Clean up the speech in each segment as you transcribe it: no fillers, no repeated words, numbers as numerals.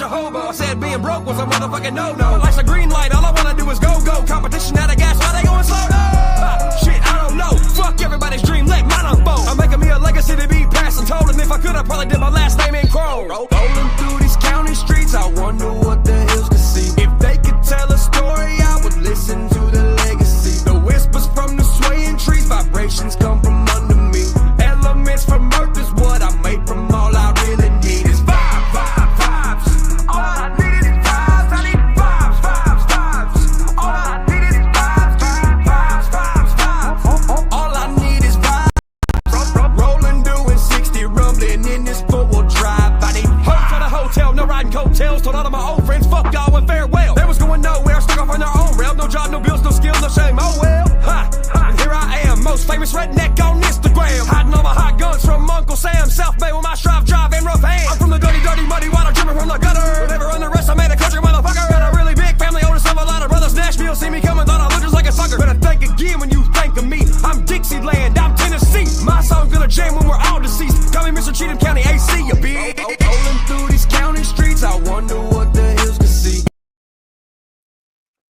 a hobo. I said being broke was a motherfucking no-no. Life's a green light, all I wanna do is go. Competition out of gas, why they going slow? Shit, I don't know. Fuck everybody's dream, let mine unfold. I'm making me a legacy to be passed and told. And if I could, I probably did my last name in Chrome. Rolling through these county streets, I wonder what the hills could see. If they could tell a story, I would listen to the legacy. The whispers from the swaying trees, vibrations come from under me. Elements from earth is what I made from all I really need is vibes. All I need is vibes. I need vibes. All I need is vibes. All I need is vibes. Rolling, doing 60, rumbling in this four-wheel drive. I need hoes at a hotel, no riding coattails. Told all of my old friends, fuck y'all and farewell. They was going nowhere, stuck off on their own rail. No job, no bills, no skills, no shame. Oh well. And here I am, most famous redneck on Instagram. Hiding all my hot guns from Uncle Sam. South Bay with my drive and rough hands. I'm from the dirty, muddy water, dripping from the gutter. Never underestimate a country motherfucker. Got a really big family, oldest of a lot of brothers. Nashville, see me coming, thought I looked just like a sucker. Better think again when you think of me. I'm Dixieland, I'm Tennessee. My song's gonna jam when we're all deceased. Call me Mr. Cheatham County AC, you bitch. Rolling through these county streets, I wonder what the hills could see.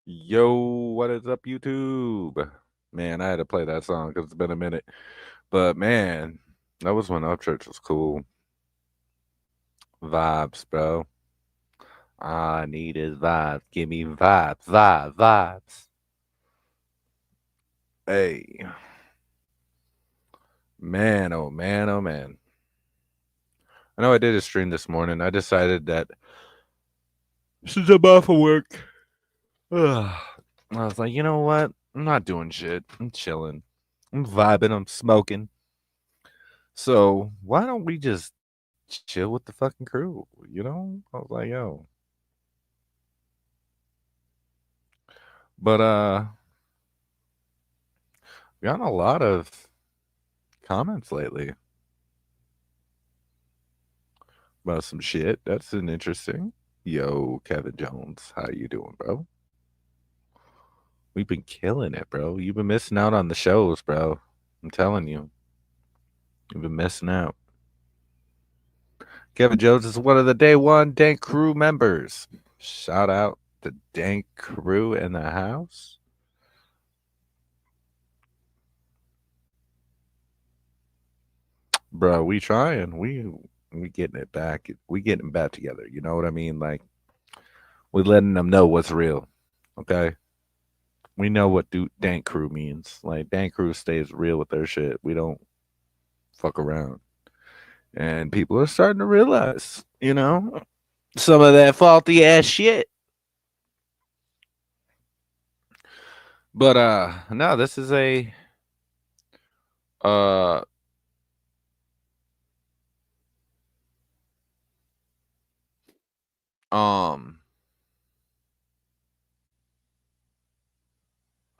Yo, what is up, YouTube? Man, I had to play that song because it's been a minute. But man, that was when Upchurch was cool. Vibes, bro. All I need is vibes. Give me vibes. Hey. Man, oh man, oh man. I know I did a stream this morning. I decided that since I'm off of work, I was like, you know what? I'm not doing shit. I'm chilling. I'm vibing. I'm smoking. So why don't we just chill with the fucking crew? You know? I was like, yo. But we got a lot of comments lately about some shit. That's an interesting. Yo, Kevin Jones, how you doing, bro? We've been killing it, bro. You've been missing out on the shows, bro. I'm telling you. You've been missing out. Kevin Jones is one of the Day One Dank Crew members. Shout out the Dank Crew in the house. Bro, we trying. We getting it back. We getting back together. You know what I mean? Like, we letting them know what's real. Okay? We know what Dank Crew means. Like, Dank Crew stays real with their shit. We don't fuck around. And people are starting to realize, you know, some of that faulty ass shit. But no, this is a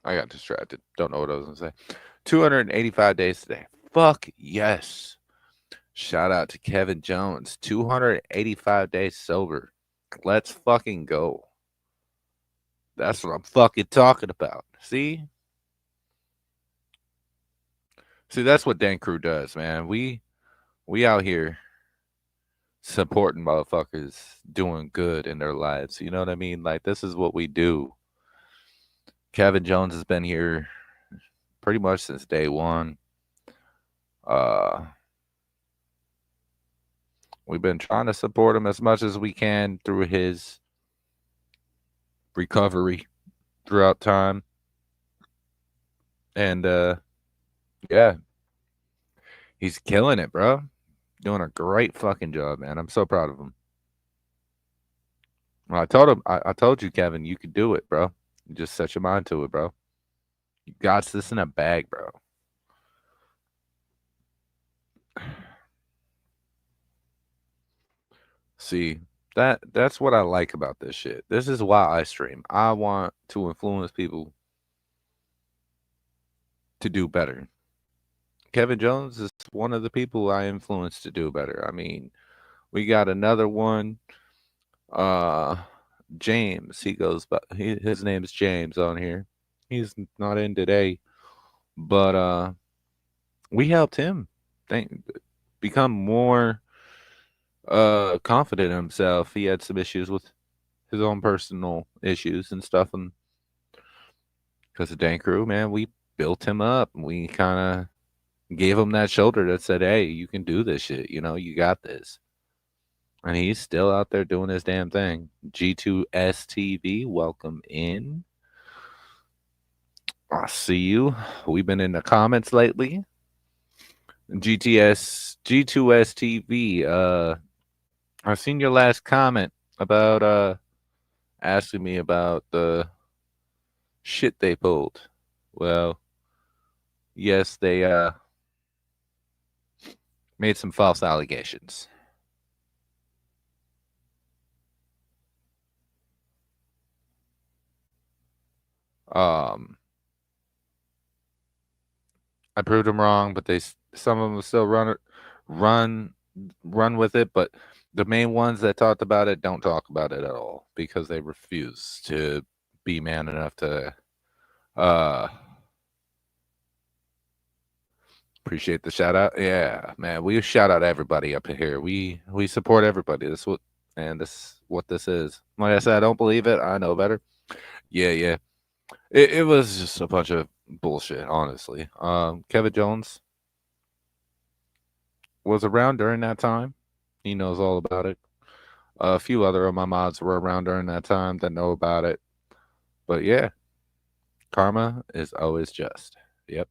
I got distracted. Don't know what I was gonna say. 285 days today. Fuck yes. Shout out to Kevin Jones. 285 days sober. Let's fucking go. That's what I'm fucking talking about. See? See, that's what Dank Crew does, man. We out here supporting motherfuckers doing good in their lives. You know what I mean? Like, this is what we do. Kevin Jones has been here pretty much since day one. We've been trying to support him as much as we can through his recovery throughout time. And yeah, he's killing it, bro. Doing a great fucking job, man. I'm so proud of him. Well, I told you, Kevin, you could do it, bro. You just set your mind to it, bro. You got this in a bag, bro. See, that's what I like about this shit. This is why I stream. I want to influence people to do better. Kevin Jones is one of the people I influence to do better. I mean, we got another one. James, he goes, but his name is James on here. He's not in today, but we helped him become more confident in himself. He had some issues with his own personal issues and stuff, and because of Dank Crew, man, we built him up. We kind of gave him that shoulder that said, "Hey, you can do this shit. You know, you got this." And he's still out there doing his damn thing. G2STV, welcome in. I see you. We've been in the comments lately. G2STV. I've seen your last comment about asking me about the shit they pulled. Well, yes, they made some false allegations. Um, I proved them wrong, but some of them still run with it. But the main ones that talked about it don't talk about it at all because they refuse to be man enough to appreciate the shout out. Yeah, man, we shout out everybody up here. We support everybody. This what this is. Like I said, I don't believe it. I know better. Yeah. It was just a bunch of bullshit, honestly. Kevin Jones was around during that time. He knows all about it. A few other of my mods were around during that time that know about it. But yeah, karma is always just. Yep.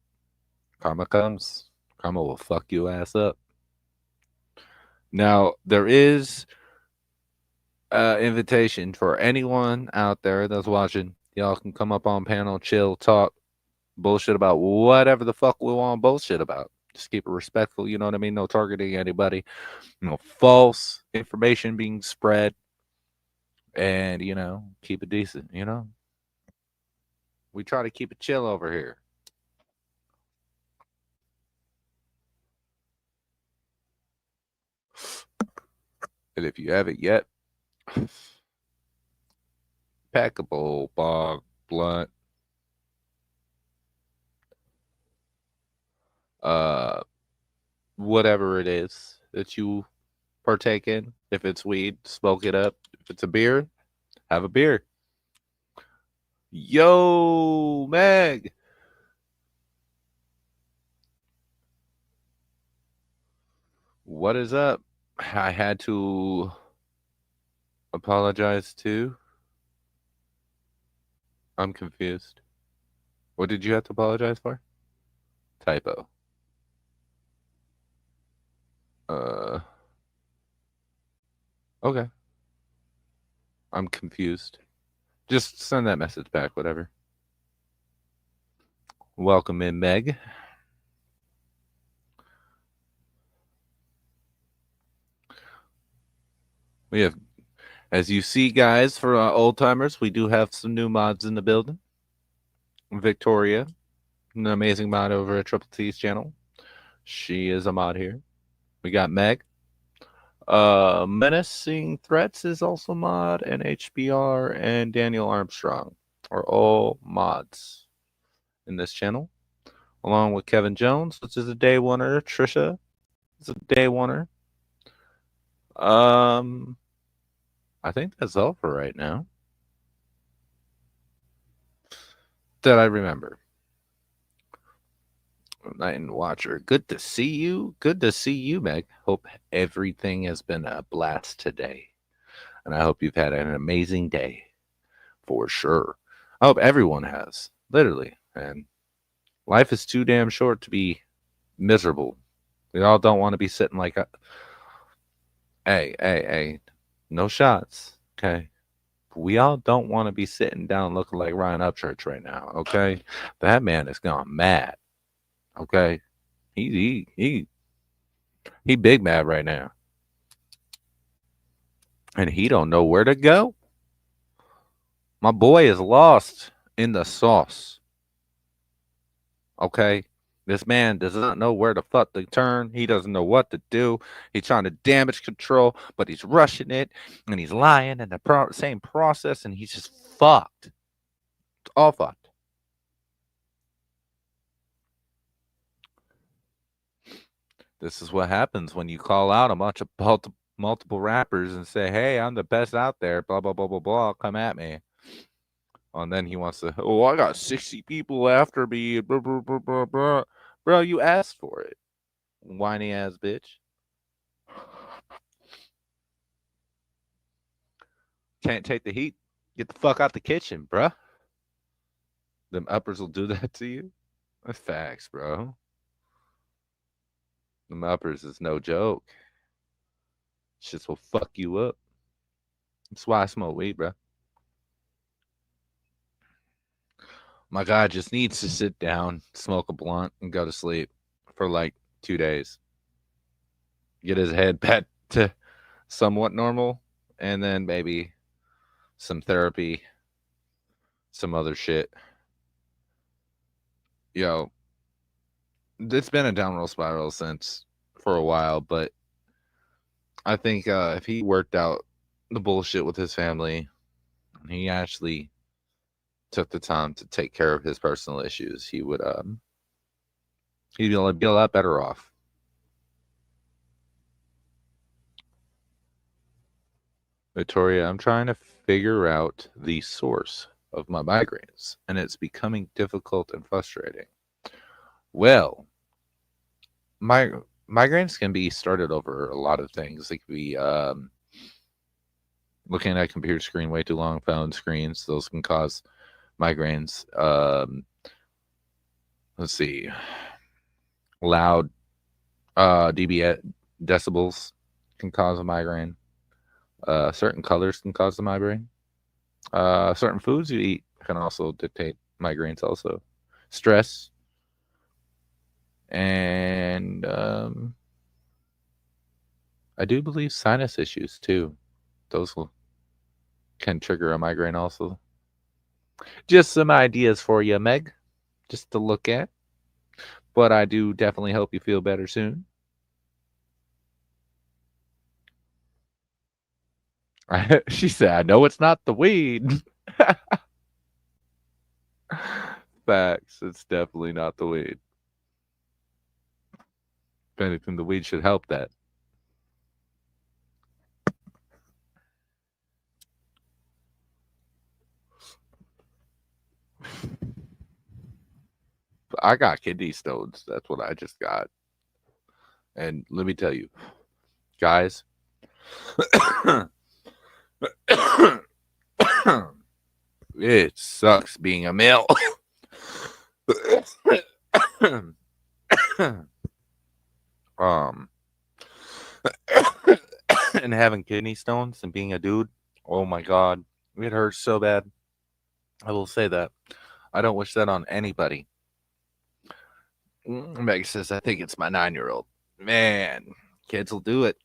Karma comes. Karma will fuck you ass up. Now, there is invitation for anyone out there that's watching. Y'all can come up on panel, chill, talk, bullshit about whatever the fuck we want bullshit about. Just keep it respectful, you know what I mean? No targeting anybody, no false information being spread, and, keep it decent, We try to keep it chill over here. And if you haven't yet, packable, bog, blunt, whatever it is that you partake in. If it's weed, smoke it up. If it's a beer, have a beer. Yo, Meg. What is up? I had to apologize too. I'm confused. What did you have to apologize for? Typo. Okay. I'm confused. Just send that message back, whatever. Welcome in, Meg. We have, as you see, guys, for old timers, we do have some new mods in the building. Victoria, an amazing mod over at Triple T's channel. She is a mod here. We got Meg. Menacing Threats is also mod, and HBR and Daniel Armstrong are all mods in this channel, along with Kevin Jones, which is a day oneer. Trisha is a day oneer. I think that's all for right now that I remember. Night and Watcher, good to see you. Good to see you, Meg. Hope everything has been a blast today, and I hope you've had an amazing day, for sure. I hope everyone has, literally. And life is too damn short to be miserable. We all don't want to be sitting like a. Hey, no shots, okay? We all don't want to be sitting down looking like Ryan Upchurch right now, okay? That man is gone mad, okay? He big mad right now, and he don't know where to go. My boy is lost in the sauce, okay? This man does not know where to fuck to turn. He doesn't know what to do. He's trying to damage control, but he's rushing it, and he's lying in the same process, and he's just fucked. It's all fucked. This is what happens when you call out a bunch of multiple rappers and say, "Hey, I'm the best out there." Blah blah blah blah blah. Come at me. And then he wants to. Oh, I got 60 people after me. Blah, blah, blah, blah, blah. Bro, you asked for it, whiny ass bitch. Can't take the heat. Get the fuck out the kitchen, bruh. Them uppers will do that to you. That's facts, bro. Them uppers is no joke. Shit will fuck you up. That's why I smoke weed, bro. My guy just needs to sit down, smoke a blunt, and go to sleep for like 2 days. Get his head back to somewhat normal, and then maybe some therapy, some other shit. Yo, it's been a downward spiral since for a while, but I think if he worked out the bullshit with his family, and he actually took the time to take care of his personal issues, he'd be a lot better off. Victoria, I'm trying to figure out the source of my migraines, and it's becoming difficult and frustrating. Well, my migraines can be started over a lot of things. They could be looking at a computer screen way too long, phone screens. Those can cause migraines. Let's see, loud dB decibels can cause a migraine. Certain colors can cause the migraine. Certain foods you eat can also dictate migraines. Also, stress and I do believe sinus issues too. Those can trigger a migraine also. Just some ideas for you, Meg, just to look at. But I do definitely hope you feel better soon. She said, I know it's not the weed. Facts. It's definitely not the weed. If anything, the weed should help that. I got kidney stones. That's what I just got. And let me tell you, guys, it sucks being a male. And having kidney stones and being a dude, oh my god, it hurts so bad. I will say that. I don't wish that on anybody. Meg says, I think it's my 9-year-old. Man, kids will do it.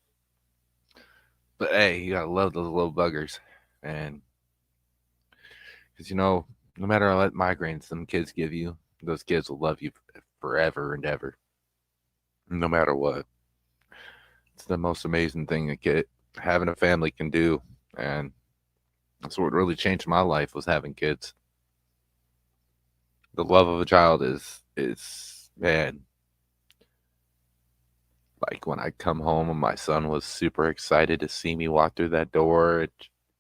But hey, you gotta love those little buggers. And because no matter what migraines some kids give you, those kids will love you forever and ever. No matter what. It's the most amazing thing a kid having a family can do. And that's what really changed my life, was having kids. The love of a child is man. Like when I come home and my son was super excited to see me walk through that door.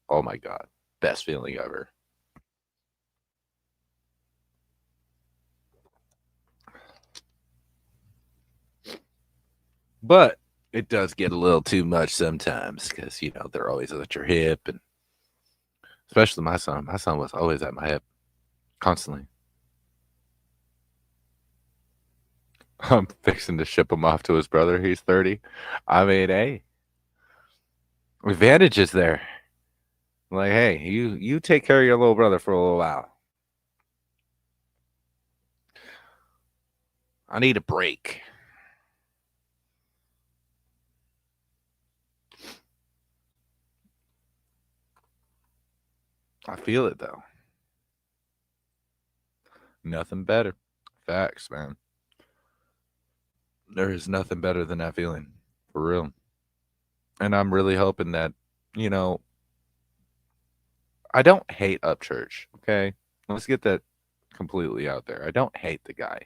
Oh my god, best feeling ever. But it does get a little too much sometimes because they're always at your hip, and especially my son. My son was always at my hip constantly. I'm fixing to ship him off to his brother. He's 30. I mean, hey, advantages there. Like, hey, you take care of your little brother for a little while. I need a break. I feel it though. Nothing better. Facts, man. There is nothing better than that feeling, for real. And I'm really hoping that, I don't hate Upchurch, okay? Let's get that completely out there. I don't hate the guy.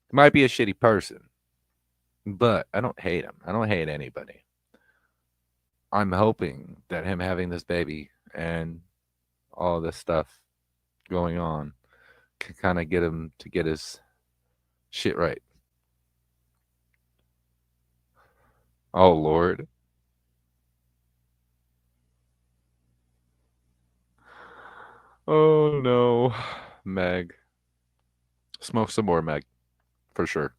He might be a shitty person, but I don't hate him. I don't hate anybody. I'm hoping that him having this baby and all this stuff going on can kind of get him to get his shit right. Oh Lord. Oh no. Meg. Smoke some more, Meg. For sure.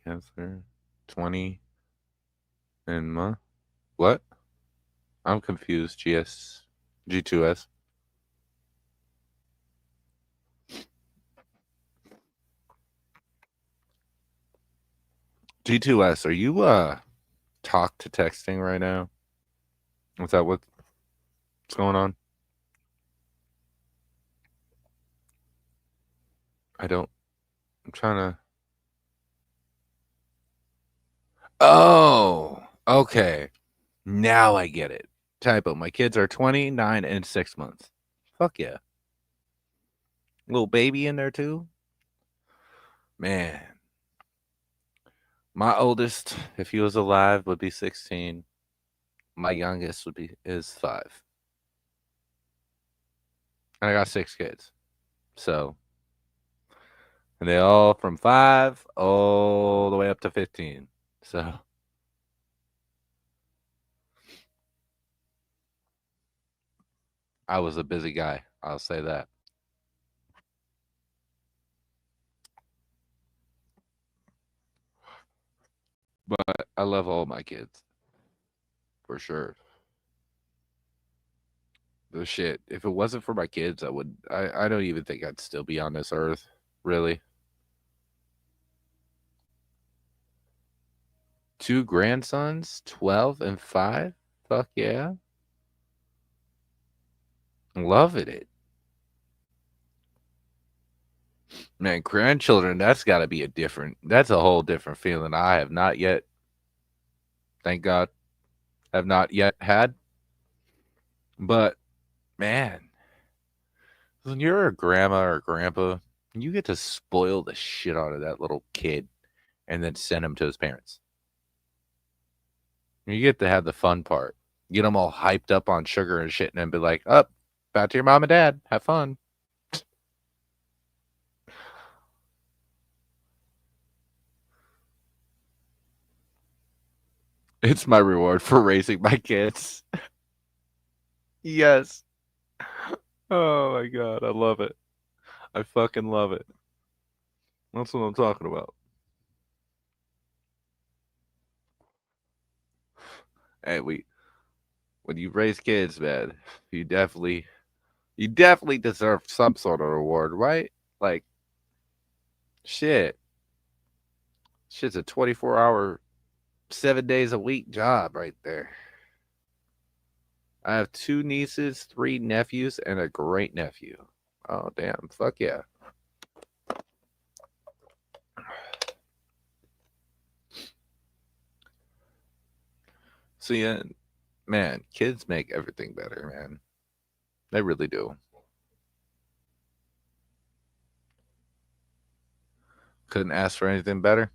Cancer. 20 and what? I'm confused. G2S. G2S, are you talk to texting right now? Is that what's going on? I'm trying to. Oh, okay. Now I get it. Typo. My kids are 29 and 6 months. Fuck yeah. Little baby in there too? Man. My oldest, if he was alive, would be 16. My youngest is 5. And I got 6 kids. So, and they all from 5 all the way up to 15. So, I was a busy guy. I'll say that. But I love all my kids. For sure. The shit. If it wasn't for my kids, I don't even think I'd still be on this earth. Really. 2 grandsons, 12 and 5. Fuck yeah. Loving it. Man, grandchildren, that's got to be that's a whole different feeling. I have not yet, thank God, have not yet had. But man, when you're a grandma or grandpa, you get to spoil the shit out of that little kid and then send him to his parents. You get to have the fun part. Get them all hyped up on sugar and shit and then be like, up, back to your mom and dad. Have fun. It's my reward for raising my kids. Yes. Oh my God. I love it. I fucking love it. That's what I'm talking about. Hey, when you raise kids, man, you definitely deserve some sort of reward, right? Like shit. Shit's a 24-hour, 7 days a week job right there. I have 2 nieces, 3 nephews, and a great nephew. Oh damn, fuck yeah. So yeah, man, kids make everything better, man. They really do. Couldn't ask for anything better.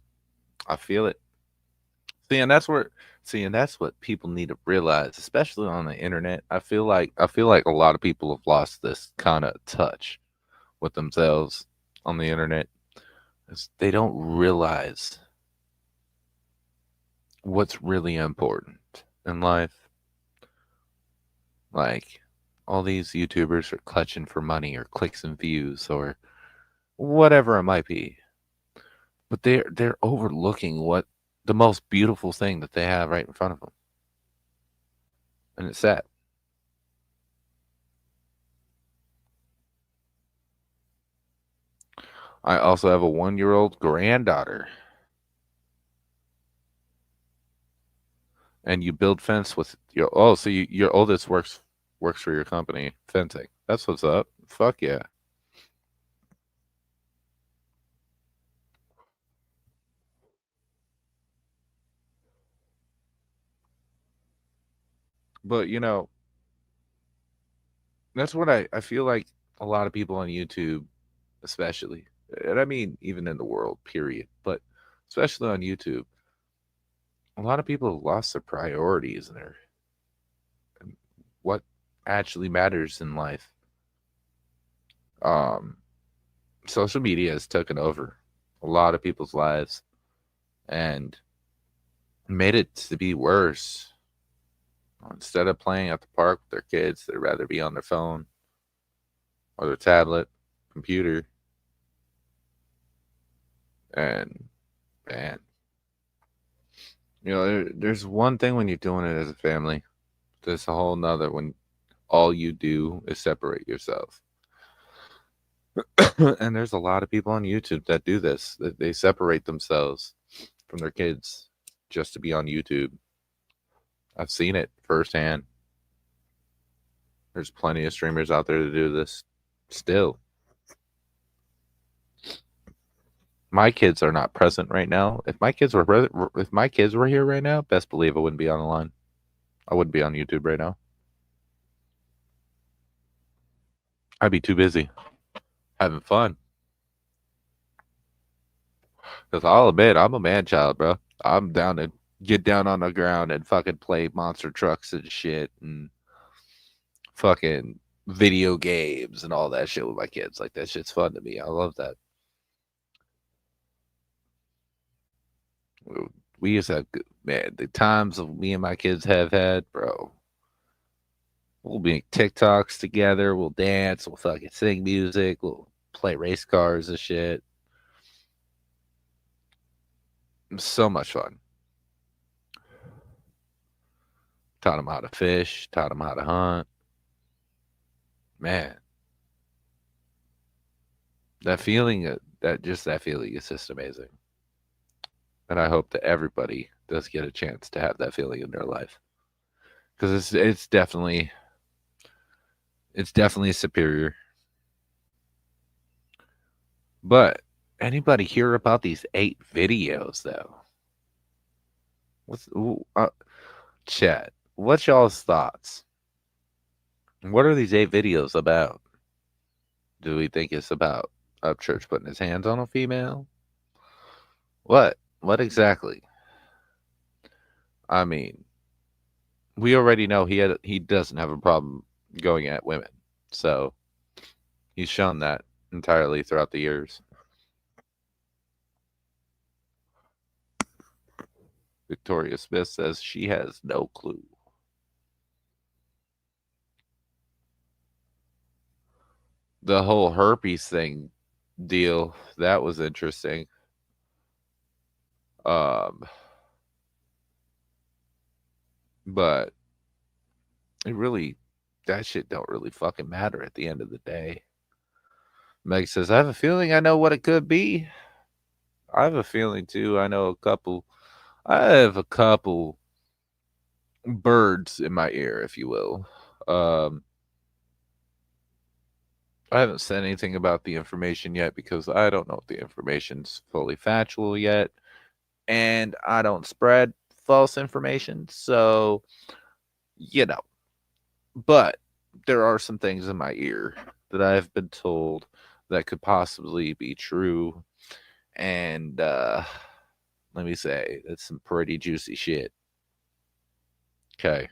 I feel it. And that's what people need to realize, especially on the internet. I feel like a lot of people have lost this kind of touch with themselves on the internet. They don't realize what's really important in life. Like all these YouTubers are clutching for money or clicks and views or whatever it might be. But they're overlooking what the most beautiful thing that they have right in front of them. And it's sad. I also have a 1-year-old granddaughter. And you build fence with your oldest works for your company fencing. That's what's up. Fuck yeah. But that's what I feel like a lot of people on YouTube, especially, and I mean even in the world, period. But especially on YouTube. A lot of people have lost their priorities and what actually matters in life. Social media has taken over a lot of people's lives and made it to be worse. Instead of playing at the park with their kids, they'd rather be on their phone or their tablet, computer. And man, there's one thing when you're doing it as a family. There's a whole nother when all you do is separate yourself. And there's a lot of people on YouTube that do this. That they separate themselves from their kids just to be on YouTube. I've seen it firsthand. There's plenty of streamers out there to do this still. My kids are not present right now. If my kids were here right now, best believe I wouldn't be on the line. I wouldn't be on YouTube right now. I'd be too busy having fun. Because I'll admit, I'm a man child, bro. I'm down to get down on the ground and fucking play monster trucks and shit and fucking video games and all that shit with my kids. Like, that shit's fun to me. I love that. We used to have, man, the times of me and my kids have had, bro. We'll make TikToks together. We'll dance. We'll fucking sing music. We'll play race cars and shit. So much fun. Taught them how to fish. Taught them how to hunt. Man. That feeling is just amazing. And I hope that everybody does get a chance to have that feeling in their life. Because it's definitely superior. But anybody hear about these 8 videos though? Chat, what's y'all's thoughts? What are these 8 videos about? Do we think it's about Upchurch putting his hands on a female? What exactly? I mean, we already know he doesn't have a problem going at women. So he's shown that entirely throughout the years. Victoria Smith says she has no clue. The whole herpes thing deal, that was interesting. But that shit don't really fucking matter at the end of the day. Meg says, I have a feeling I know what it could be. I have a feeling too. I have a couple birds in my ear, if you will. I haven't said anything about the information yet because I don't know if the information's fully factual yet. And I don't spread false information. So, but there are some things in my ear that I've been told that could possibly be true. And let me say, it's some pretty juicy shit. Okay.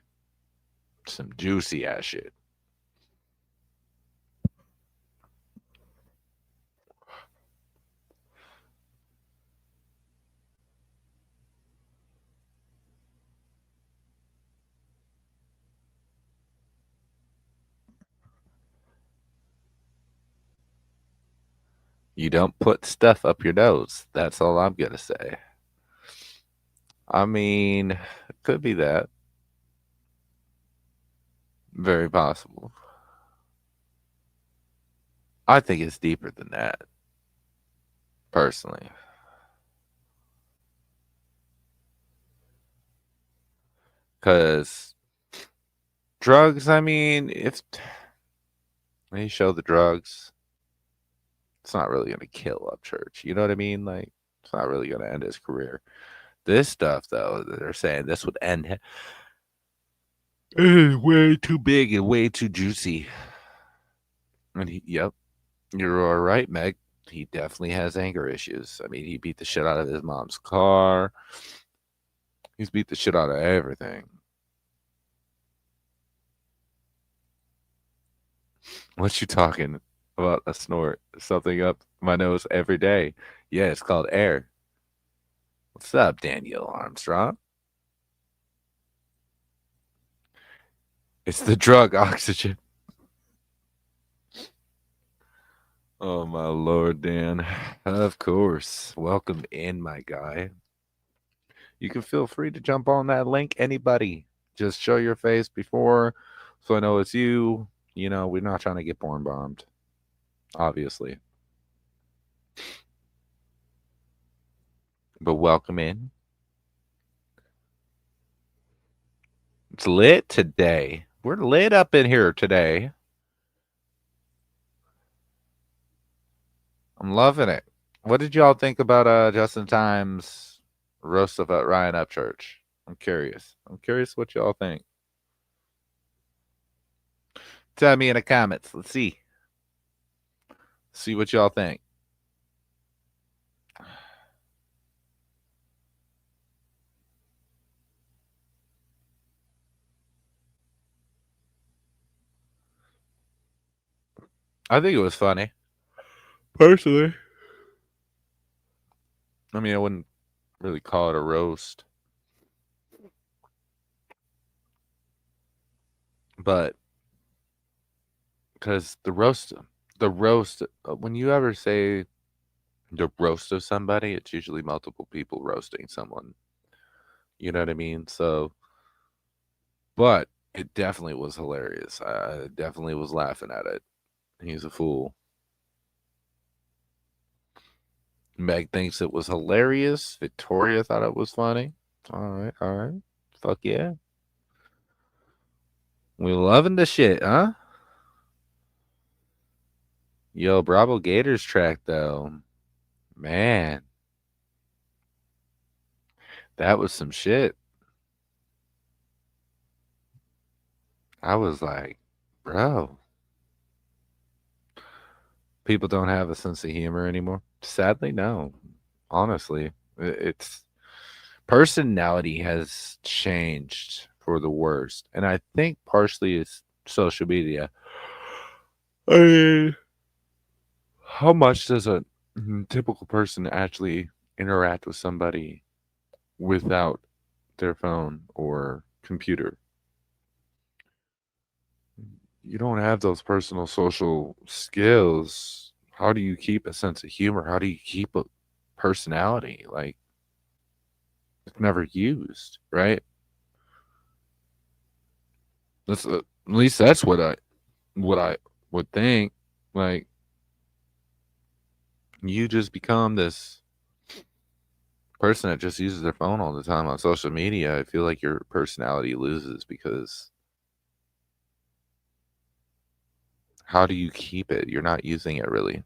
Some juicy ass shit. You don't put stuff up your nose. That's all I'm going to say. I mean, it could be that. Very possible. I think it's deeper than that. Personally. Because drugs, I mean, if they show the drugs, it's not really going to kill Upchurch. You know what I mean? Like, it's not really going to end his career. This stuff, though, they're saying this would end him. It's way too big and way too juicy. And yep, you're all right, Meg. he definitely has anger issues. I mean, he beat the shit out of his mom's car. He's beat the shit out of everything. What you talking about? A snort? Something up my nose every day. Yeah, it's called air. What's up, Daniel Armstrong? It's the drug oxygen. Oh my lord, Dan. Of course. Welcome in, my guy. You can feel free to jump on that link, anybody. Just show your face before so I know it's you. You know, we're not trying to get porn bombed. Obviously. But welcome in. It's lit today. We're lit up in here today. I'm loving it. What did y'all think about Justin Times' roast of Ryan Upchurch? I'm curious. I'm curious what y'all think. Tell me in the comments. Let's see. See what y'all think. I think it was funny. Personally. I mean, I wouldn't really call it a roast. But because the roast, when you ever say the roast of somebody, it's usually multiple people roasting someone. You know what I mean? So, but it definitely was hilarious. I definitely was laughing at it. He's a fool. Meg thinks it was hilarious. Victoria thought it was funny. All right, all right. Fuck yeah. We loving the shit, huh? Yo, Bravo Gators track though. Man. That was some shit. I was like, bro. People don't have a sense of humor anymore. Sadly, no. Honestly, it's personality has changed for the worst. And I think partially it's social media. I mean, how much does a typical person actually interact with somebody without their phone or computer? You don't have those personal social skills. How do you keep a sense of humor? How do you keep a personality? Like, it's never used, right? That's at least that's what I would think. Like, you just become this person that just uses their phone all the time on social media. I feel like your personality loses because how do you keep it? You're not using it really.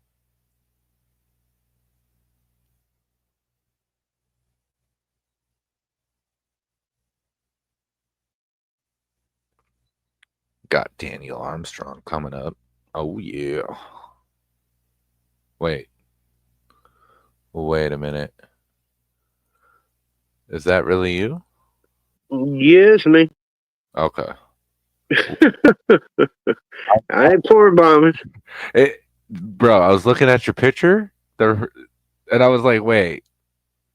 Got Daniel Armstrong coming up. Oh yeah. Wait. Wait a minute. Is that really you? Yes, me. Okay. I ain't porn bombing. Bro, I was looking at your picture, and I was like, wait,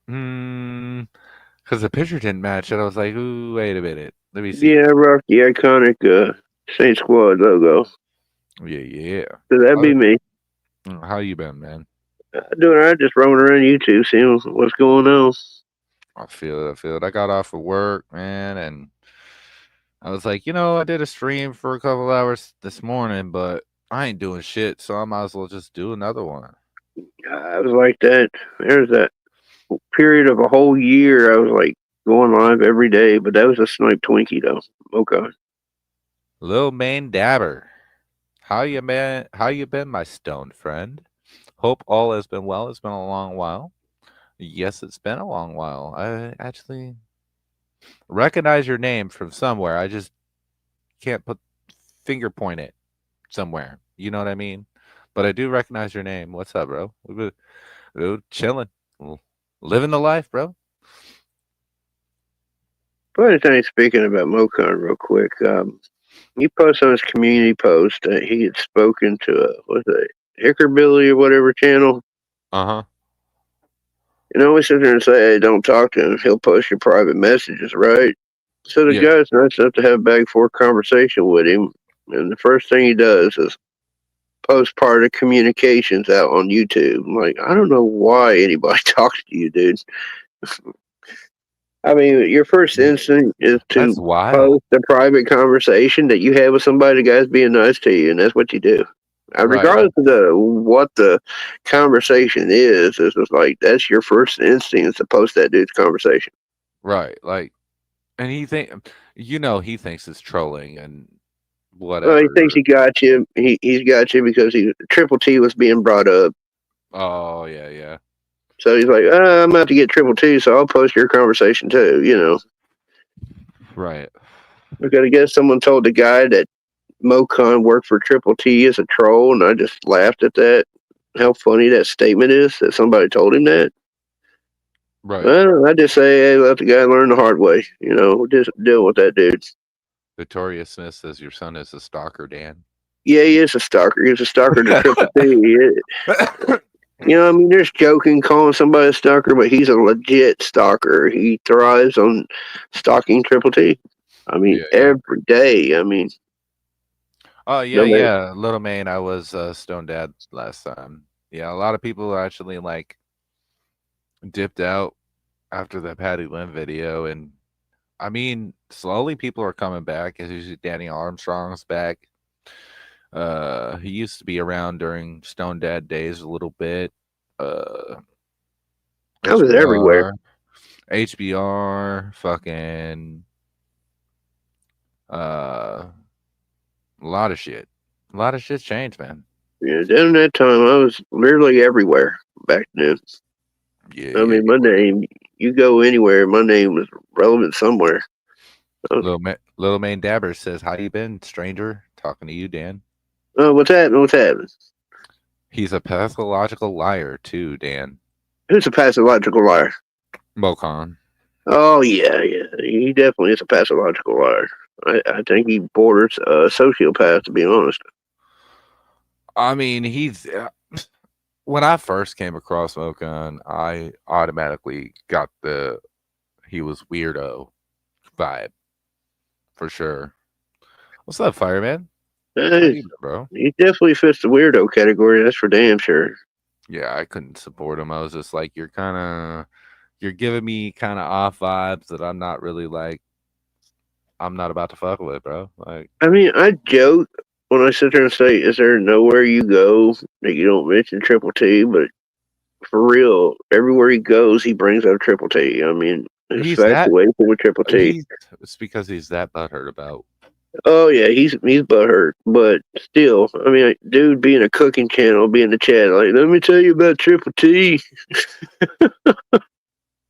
because the picture didn't match, and I was like, ooh, wait a minute, let me see. Yeah, rock the iconic Saint Squad logo. Yeah. So that'd be me. How you been, man? Doing all right, just roaming around YouTube, seeing what's going on. I feel it. I got off of work, man, and I was like, I did a stream for a couple hours this morning, but I ain't doing shit, so I might as well just do another one. I was like that. There's that period of a whole year I was like going live every day, but that was a Snipe Twinkie though. Okay. Lil Main Dabber. How you been, my stoned friend? Hope all has been well. It's been a long while. Yes, it's been a long while. I actually recognize your name from somewhere. I just can't finger point it somewhere. You know what I mean? but I do recognize your name. What's up, bro? Dude, chilling, living the life, bro. Funny thing, speaking about Mocon real quick, he posted on his community post that he had spoken to what's it, Hickerbilly or whatever channel. Uh-huh. And I always sit there and say, hey, don't talk to him. He'll post your private messages, right? So the Yeah. guy's nice enough to have a back for conversation with him. And the first thing he does is post part of communications out on YouTube. I'm like, I don't know why anybody talks to you, dude. I mean, your first instinct is That's to wild. post a private conversation that you have with somebody, the guy's being nice to you, and that's what you do. Right. Regardless of what the conversation is, it's just like that's your first instinct is to post that dude's conversation. Right. Like, and he thinks it's trolling and Well, whatever. he thinks he got you. He's got you because Triple T was being brought up. Oh, yeah. So he's like, I'm about to get Triple T, so I'll post your conversation too, you know. Right. Because I guess someone told the guy that Mocon worked for Triple T as a troll, and I just laughed at that. How funny that statement is that somebody told him that. Right. Well, I just say, hey, let the guy learn the hard way. You know, just deal with that dude. Victoria Smith says your son is a stalker, Dan. Yeah, he is a stalker. He's a stalker to Triple T. You know, I mean, there's joking calling somebody a stalker, but he's a legit stalker. He thrives on stalking Triple T. I mean, Yeah. every day. I mean, Oh, yeah. Little Maine, I was Stone Dad last time. Yeah, a lot of people actually like dipped out after the Patty Lynn video, and I mean, slowly people are coming back. As usually, Danny Armstrong's back. He used to be around during Stone Dad days a little bit. I was everywhere. HBR, fucking, a lot of shit. A lot of shit's changed, man. Yeah, during that time, I was literally everywhere back then. Yeah. I mean, my name, you go anywhere, my name was relevant somewhere. Little Maine Dabber says, "How you been, stranger? Talking to you, Dan." Oh, what's happening? What's happening? He's a pathological liar too, Dan. Who's a pathological liar? Mocon. Oh, yeah. He definitely is a pathological liar. I think he borders a sociopath, to be honest. I mean, he's when I first came across Mocon, I automatically got the he was weirdo vibe for sure. What's up, Fireman? How you been, bro? He definitely fits the weirdo category. That's for damn sure. Yeah, I couldn't support him. I was just like, you're giving me kind of off vibes that I'm not really like. I'm not about to fuck with, bro. Like, I mean, I joke when I sit there and say, "Is there nowhere you go that you don't mention Triple T?" But for real, everywhere he goes, he brings up Triple T. I mean, his infatuation with Triple T. It's because he's that butthurt about. Oh yeah, he's butthurt, but still, I mean, dude, being a cooking channel, be in the chat, like, let me tell you about Triple T.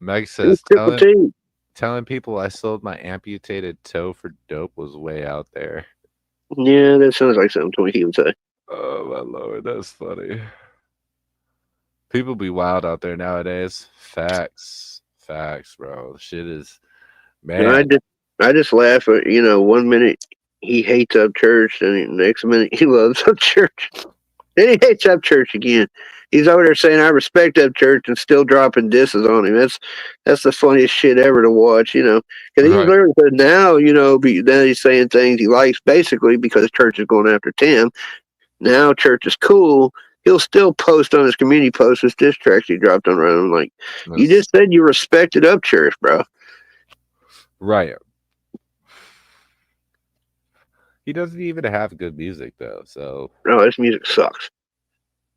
Meg says, Triple T. Telling people I sold my amputated toe for dope was way out there. Yeah, that sounds like something Twinkie would say. Oh my lord, that's funny. People be wild out there nowadays. Facts, bro. Shit is, man. I just laugh at, 1 minute he hates up church, and the next minute he loves up church. Then he hates up church again. He's over there saying, I respect up church, and still dropping disses on him. That's the funniest shit ever to watch, Because he's literally said now, now he's saying things he likes basically because church is going after Tim. Now church is cool. He'll still post on his community posts his diss tracks he dropped on random. Like, you just said you respected up church, bro. Right. He doesn't even have good music though, so no, his music sucks.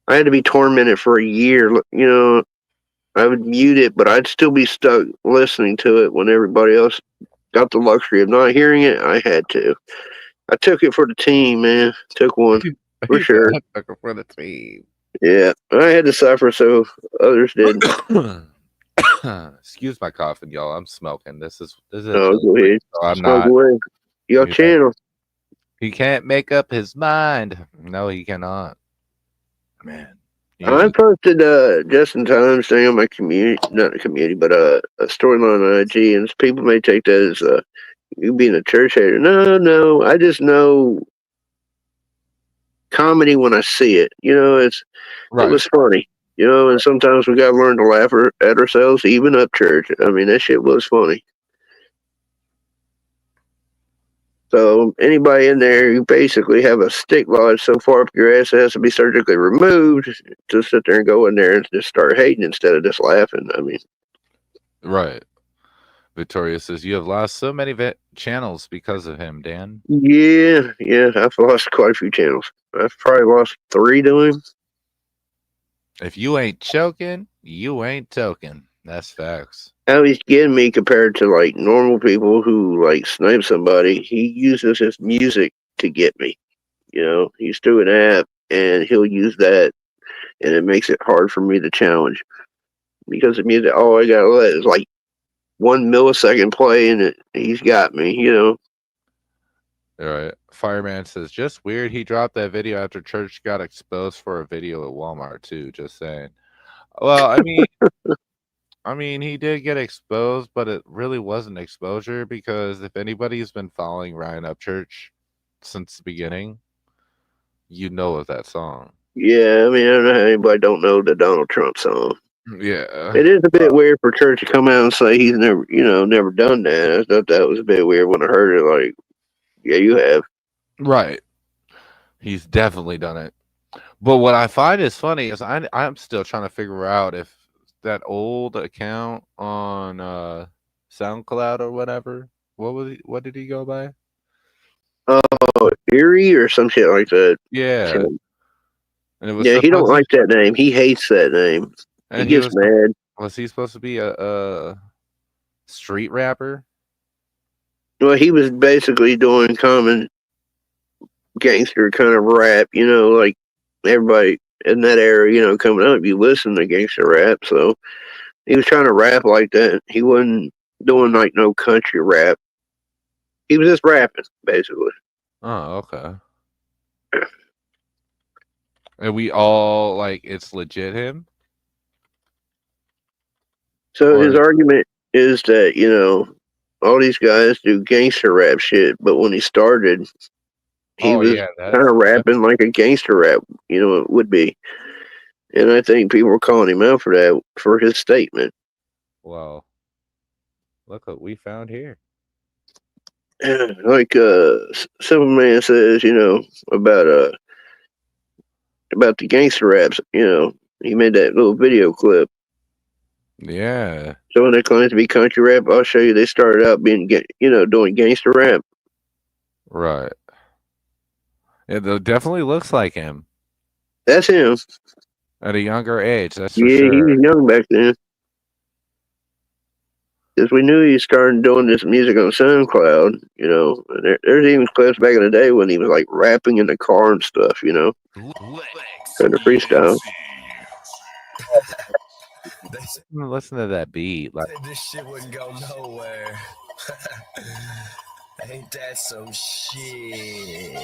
I had to be tormented for a year. I would mute it, but I'd still be stuck listening to it when everybody else got the luxury of not hearing it. I had to. I took it for the team, man. Took one for sure. I took it for the team. Yeah, I had to suffer so others didn't. Excuse my coughing, y'all. I'm smoking. This is. Oh, go ahead. So I'm not. Your channel. He can't make up his mind. No, he cannot. Man. I posted just in time thing on my community, not a community, but a storyline on IG, and people may take that as you being a church hater. No, I just know comedy when I see it. It was funny. And sometimes we got to learn to laugh at ourselves, even up church. I mean, that shit was funny. So anybody in there, you basically have a stick lodged so far up your ass it has to be surgically removed to sit there and go in there and just start hating instead of just laughing. I mean, right. Victoria says you have lost so many channels because of him, Dan. Yeah, I've lost quite a few channels. I've probably lost 3 to him. If you ain't choking, you ain't token. That's facts. How he's getting me compared to like normal people who like snipe somebody. He uses his music to get me. He's through an app and he'll use that, and it makes it hard for me to challenge because the music. All I gotta let is like 1 millisecond play, and he's got me. All right. Fireman says just weird. He dropped that video after church got exposed for a video at Walmart too. Just saying. Well, I mean, he did get exposed, but it really wasn't exposure because if anybody's been following Ryan Upchurch since the beginning, you know of that song. Yeah, I mean, I don't know how anybody don't know the Donald Trump song. Yeah. It is a bit weird for Church to come out and say he's never done that. I thought that was a bit weird when I heard it. Like, yeah, you have. Right. He's definitely done it. But what I find is funny is I'm still trying to figure out if that old account on SoundCloud or whatever, what did he go by? Oh, Erie or some shit like that. Yeah. And it was he don't like that name. He hates that name. And he gets mad. Was he supposed to be a street rapper? Well, he was basically doing common gangster kind of rap, like everybody in that era, coming up, you listen to gangster rap. So he was trying to rap like that. He wasn't doing like no country rap. He was just rapping, basically. Oh, okay. And we all like it's legit him? So his argument is that, all these guys do gangster rap shit, but when he started, he was kind of rapping like a gangster rap, it would be. And I think people were calling him out for that, for his statement. Well, look what we found here. Like Superman says, about the gangster raps, he made that little video clip. Yeah. So when they claim to be country rap, I'll show you they started out being, doing gangster rap. Right. It definitely looks like him. That's him. At a younger age, that's for sure. Yeah, he was young back then. Because we knew he started doing this music on SoundCloud, there's even clips back in the day when he was like rapping in the car and stuff, kind of freestyle. Listen to that beat. Like this shit wouldn't go nowhere. Ain't that some shit?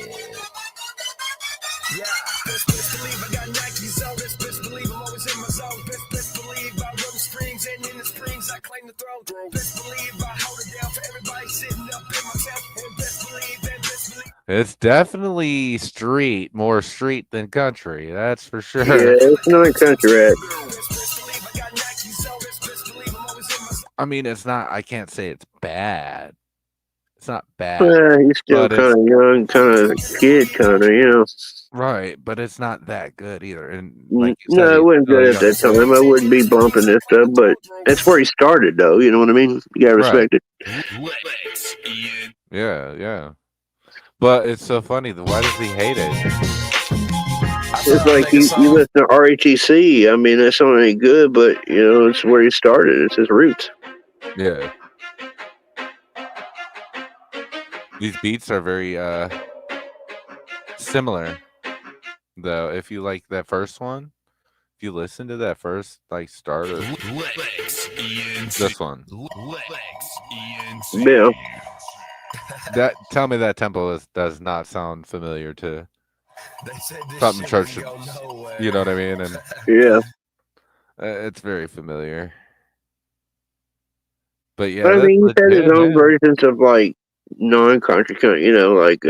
Yeah, best believe I got Nikes on. Best believe I'm always in my zone. Best believe I run the springs, and in the springs I claim the throne. Best believe I hold it down for everybody sitting up in my town. And best believe. It's definitely street, more street than country. That's for sure. Yeah, it's not country rap. I mean, it's not. I can't say it's bad. It's not bad. He's still kind of young, kind of kid, kind of, Right, but it's not that good either. And like no, it wasn't good at that time. I wouldn't be bumping this stuff, but that's where he started, though. You know what I mean? You gotta respect it. Yeah. But it's so funny. Why does he hate it? It's like you listen to RETC. I mean, that song ain't good, but it's where he started. It's his roots. Yeah. These beats are very similar, though. If you like that first one, if you listen to that first start of this one, yeah. Tell me that tempo does not sound familiar to They said this something shit church. ain't going nowhere. You know what I mean? And Yeah. it's very familiar. But yeah, But I that's mean, he's had his legit, own man. versions of like non-country, like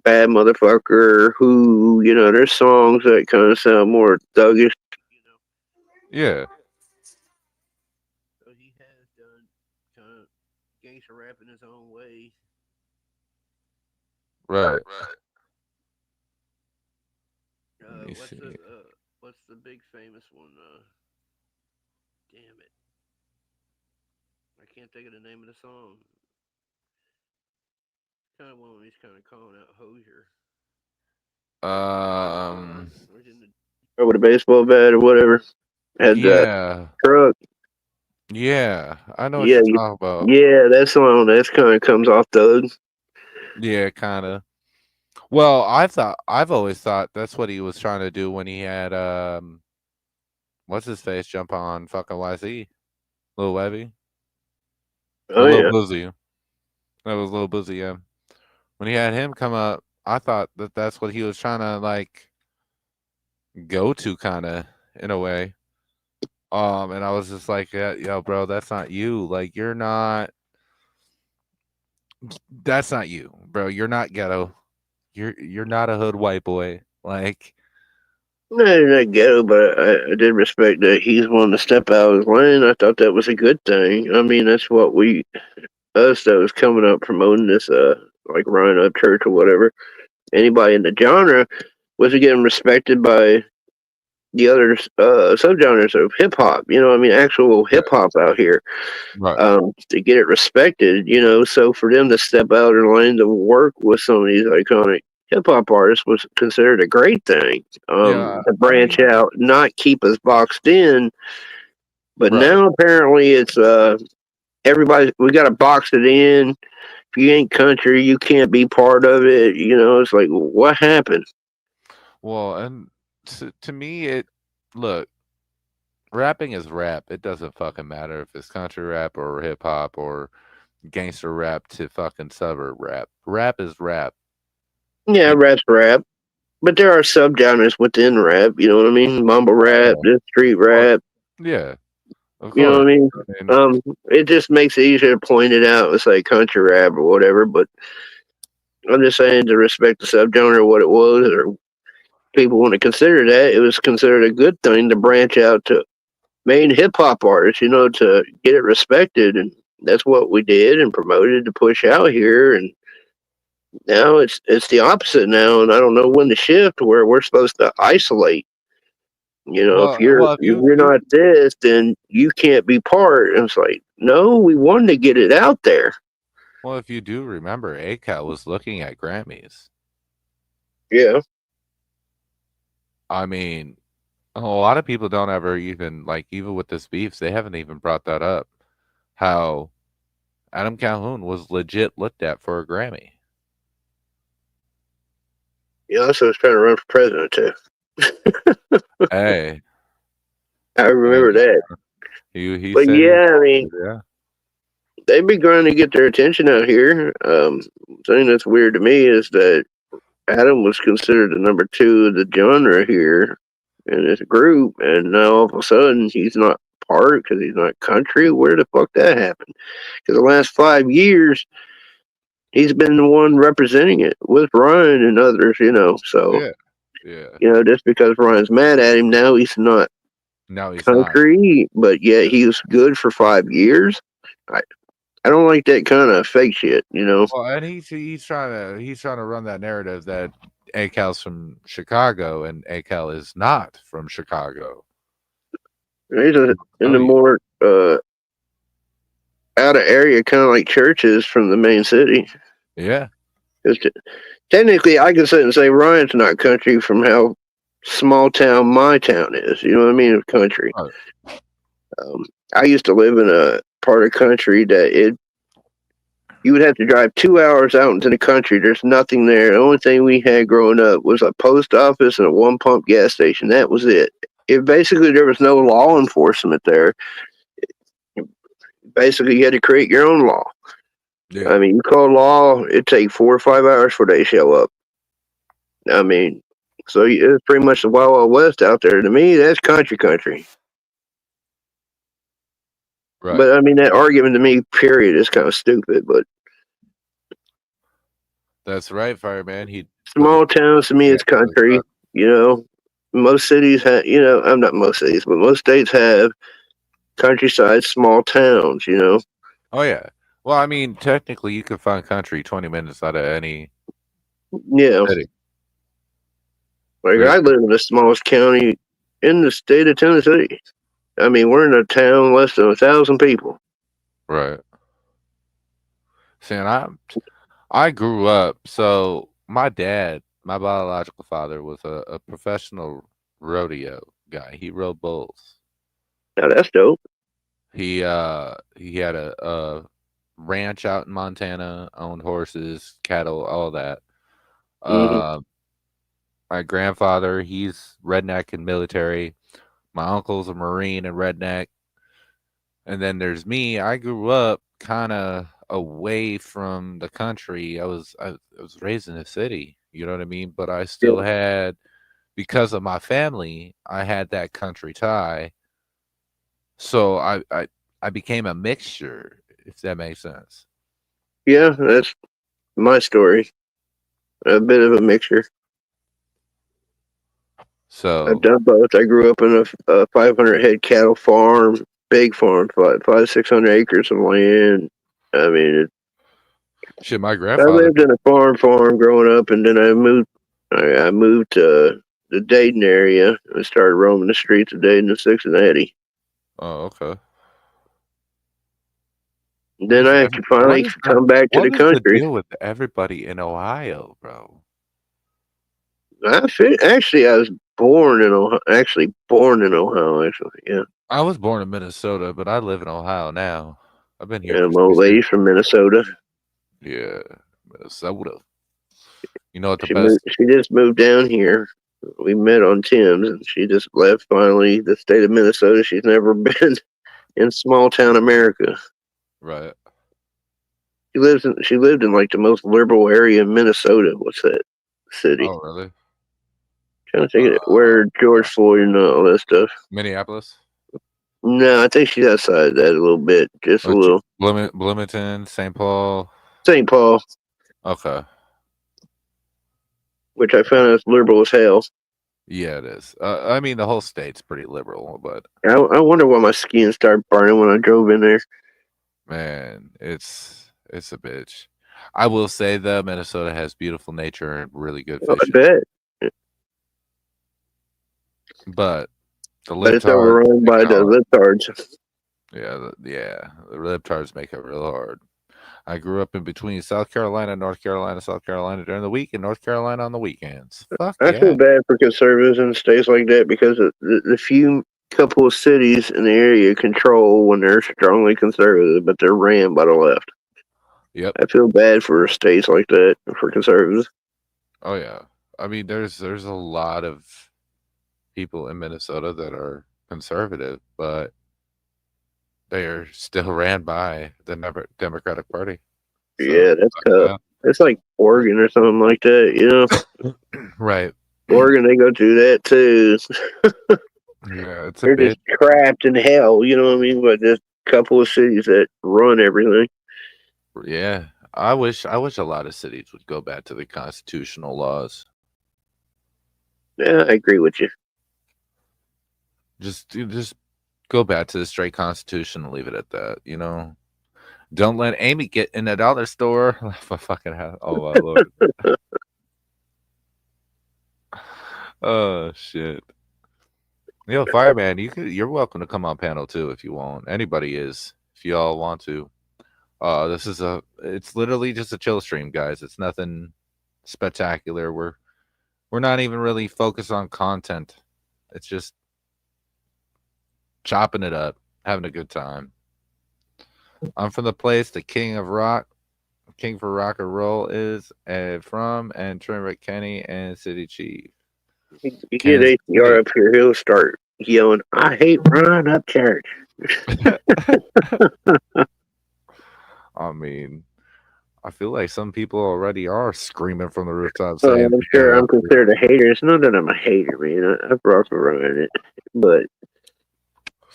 "Bad Motherfucker," "Who." There's songs that kind of sound more thuggish. Yeah, So he has done kind of gangster rap in his own way. right. Let me What's see. the big famous one? Damn it, I can't think of the name of the song. Kind of one when he's kind of calling out Hosier. Or with a baseball bat or whatever. Had that Yeah, truck. yeah. I know what Yeah, you're talking about. yeah, that song. That's kind of comes off Thug. Yeah, kind of. Well, I've always thought that's what he was trying to do when he had what's his face jump on fucking YC, Lil Webby, or Oh Lil yeah, Boozy. That was Lil Boozy, yeah. When he had him come up, I thought that that's what he was trying to like go to, kind of in a way. And I was just like, yeah, yo, bro, that's not you. Like, you're not. That's not you, bro. You're not ghetto. You're not a hood white boy. Like, no, not ghetto, but I did respect that he's wanting to step out of his lane. I thought that was a good thing. I mean, that's what us that was coming up promoting this, like Ryan Up Church or whatever. Anybody in the genre was getting respected by the other subgenres of hip hop. I mean, actual hip hop out here. right, To get it respected. So for them to step out in lane to work with some of these iconic hip hop artists was considered a great thing. yeah. To I branch mean, out, not keep us boxed in. But right. now apparently it's everybody. We got to box it in. If you ain't country, you can't be part of it. It's like what happened? Well, and to me, look, rapping is rap. It doesn't fucking matter if it's country rap or hip hop or gangster rap to fucking suburb rap. Rap is rap. Yeah, You rap's rap. But there are subgenres within rap. You know what I mean? Mumble rap, know, this street of course. rap. Yeah, of You know what course. I mean? I mean, It just makes it easier to point it out. It's like country rap or whatever. But I'm just saying to respect the subgenre, what it was, or people want to consider that, it was considered a good thing to branch out to main hip hop artists. To get it respected, and that's what we did and promoted to push out here. And now it's the opposite now, and I don't know when to shift where we're supposed to isolate. If you're well, if if you're not this, then you can't be part. And it's like, no, we wanted to get it out there. if you do remember, ACAL was looking at Grammys. Yeah, I mean, a lot of people don't ever even like, even with this beefs, they haven't even brought that up. How Adam Calhoun was legit looked at for a Grammy. he also was trying to run for president too. Hey, I remember that. he But said, yeah, I mean, yeah, they've been trying to get their attention out here. Thing that's weird to me is that Adam was considered the number two of the genre here in this group, and now all of a sudden he's not part because he's not country. Where the fuck that happened? Because the last 5 years he's been the one representing it with Ryan and others. So yeah. just because Ryan's mad at him now, he's not No, he's not. country, but yet he was good for 5 years. I I don't like that kind of fake shit. Well, and he's trying to run that narrative that ACAL's from Chicago and ACAL is not from Chicago. He's in the Oh, more out of area, kind of like churches from the main city. yeah, Technically, I can sit and say Ryan's not country from how small town my town is. You know what I mean? Of country. right. I used to live in a part of country that you would have to drive 2 hours out into the country. There's nothing there. The only thing we had growing up was a post office and a one pump gas station. That was it. Basically, there was no law enforcement there. Basically, you had to create your own law. Yeah. I mean, you call law, it'd take 4 or 5 hours before they show up. I mean, so it's pretty much the Wild Wild West out there. To me, that's country. Right. But I mean, that argument to me, period, is kind of stupid. But That's right, Fireman. He small towns to me is country. You know, most cities have. You know, I'm not most cities, but most states have countryside, small towns. You know. Oh yeah. Well, I mean, technically, you can find country 20 minutes out of any Yeah. city. Like I live in the smallest county in the state of Tennessee. I mean, we're in a town less than 1,000 people. Right. See, and I grew up. So my dad, my biological father, was a professional rodeo guy. He rode bulls. Now that's dope. He had a ranch out in Montana, owned horses, cattle, all that. Mhm. My grandfather, he's redneck and military. My uncle's a Marine and redneck. And then there's me. I grew up kind of away from the country. I was raised in the city, you know what I mean? But I still had, because of my family, I had that country tie. So I became a mixture, if that makes sense. Yeah, that's my story. A bit of a mixture. So I've done both. I grew up in a 500 head cattle farm, big farm, 600 acres of land. I mean, shit, my I grandfather. lived in a farm growing up, and then I moved. I moved to the Dayton area and started roaming the streets of Dayton and Cincinnati. Oh, okay. And then I could finally come back to the country. What is the deal with everybody in Ohio, bro? Actually, I was born in Ohio. Actually, yeah. I was born in Minnesota, but I live in Ohio now. I've been here. Yeah, my old lady's from Minnesota. Yeah, Minnesota. You know what She just moved down here. We met on Tim's, and she just left finally the state of Minnesota. She's never been in small town America. Right. She lived in like the most liberal area in Minnesota. What's that city? Oh, really? Trying to think of where George Floyd and all that stuff. Minneapolis? No, I think she's outside that a little bit, just a little. Bloomington, St. Paul. St. Paul. Okay. Which I found out liberal as hell. Yeah, it is. I mean, the whole state's pretty liberal, but I wonder why my skin started burning when I drove in there. Man, it's a bitch. I will say though, Minnesota has beautiful nature and really good fishing. I bet. But the it's overrun by the libtards. Yeah, the libtards make it real hard. I grew up in between South Carolina, North Carolina, South Carolina during the week, and North Carolina on the weekends. I feel bad for conservatives in states like that because the few couple of cities in the area control when they're strongly conservative, but they're ran by the left. Yep. I feel bad for states like that, for conservatives. Oh yeah. I mean, there's a lot of people in Minnesota that are conservative, but they are still ran by the Democratic Party. So, yeah, that's tough. Yeah. It's like Oregon or something like that, you know? Right. Oregon, they go through that too. Yeah, they're just trapped in hell, you know what I mean? But just a couple of cities that run everything. Yeah. I wish a lot of cities would go back to the constitutional laws. Yeah, I agree with you. Just go back to the straight constitution and leave it at that, you know? Don't let Amy get in the dollar store. For fucking hell. Oh my Lord. Oh shit. Yo, Fireman, you're welcome to come on panel too if you want. Anybody is, if you all want to. This is it's literally just a chill stream, guys. It's nothing spectacular. We're not even really focused on content. It's just chopping it up, having a good time. I'm from the place the king for rock and roll is from, and Trent Kenny and City Chief. You get ACR up here, he'll start yelling, "I hate Ron Upchurch." I mean, I feel like some people already are screaming from the rooftop Well, saying, I'm "Get sure I'm out here." considered a hater. It's not that I'm a hater, man. I've rocked around it, but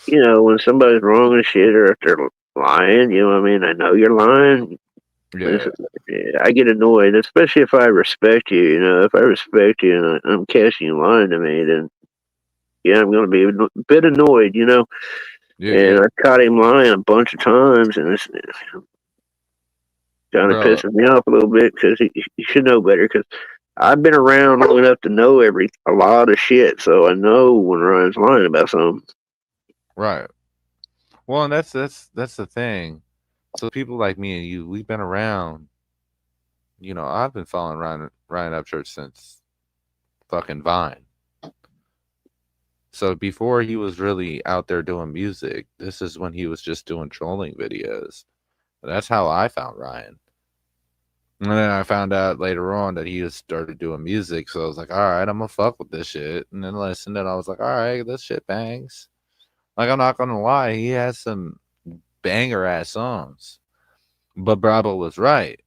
when somebody's wrong and shit, or if they're lying, what I mean. I know you're lying. Yeah, I get annoyed, especially if I respect you. If I respect you and I'm catching you lying to me, then yeah, I'm gonna be a bit annoyed. yeah, And yeah, I caught him lying a bunch of times, and it's kind of bro. pissing me off a little bit because he should know better. Because I've been around long enough to know a lot of shit, so I know when Ryan's lying about something. Right. Well, and that's the thing. So people like me and you, we've been around. I've been following Ryan Upchurch since fucking Vine. So before he was really out there doing music, this is when he was just doing trolling videos. That's how I found Ryan. And then I found out later on that he had started doing music. So I was like, all right, I'm gonna fuck with this shit. And then listened and I was like, all right, this shit bangs. Like, I'm not gonna lie, he has some banger ass songs. But Bravo was right.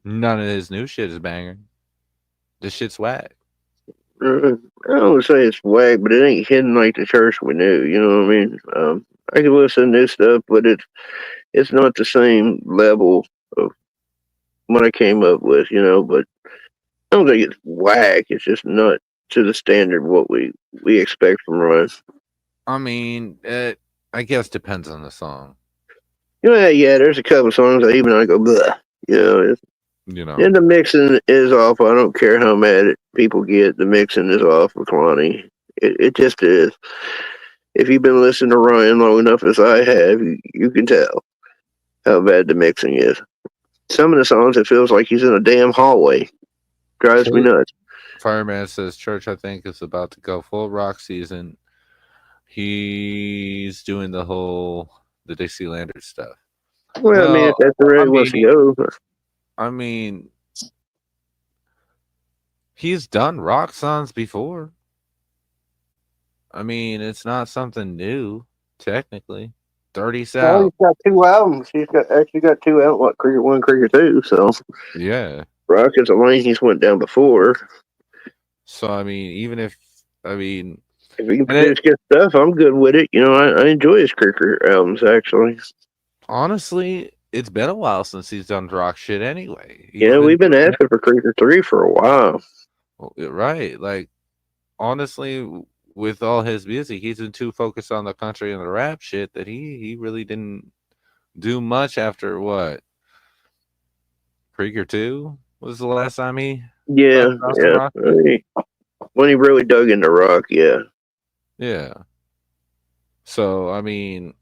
None of his new shit is banger. This shit's whack. I don't say it's whack, but it ain't hitting like the church we knew. You know what I mean? I can listen to new stuff, but it's not the same level of what I came up with. But I don't think it's whack. It's just not to the standard what we expect from Ryan. I mean, it, I guess depends on the song. Yeah. There's a couple songs that even I go, bleh. And the mixing is off. I don't care how mad people get. The mixing is off with Kalani. It just is. If you've been listening to Ryan long enough as I have, you can tell how bad the mixing is. Some of the songs, it feels like he's in a damn hallway. Drives me nuts. Fireman says Church, I think, is about to go full rock season. He's doing the Dixielanders stuff. Well, I mean, if that's where he wants to go. I mean, he's done rock songs before. I mean, it's not something new, technically. Dirty South. Well, he's got 2 albums. He's actually got 2 albums. What, Krieger 1, Krieger 2. So yeah, rock is a lane he's went down before. So I mean, if he can produce good stuff, I'm good with it. I enjoy his Krieger albums actually. Honestly, it's been a while since he's done rock shit anyway. We've been asking for Krieger 3 for a while. Right. Like, honestly, with all his music, he's been too focused on the country and the rap shit that he really didn't do much after what? Krieger 2 was the last time he when he really dug into rock, yeah. So I mean,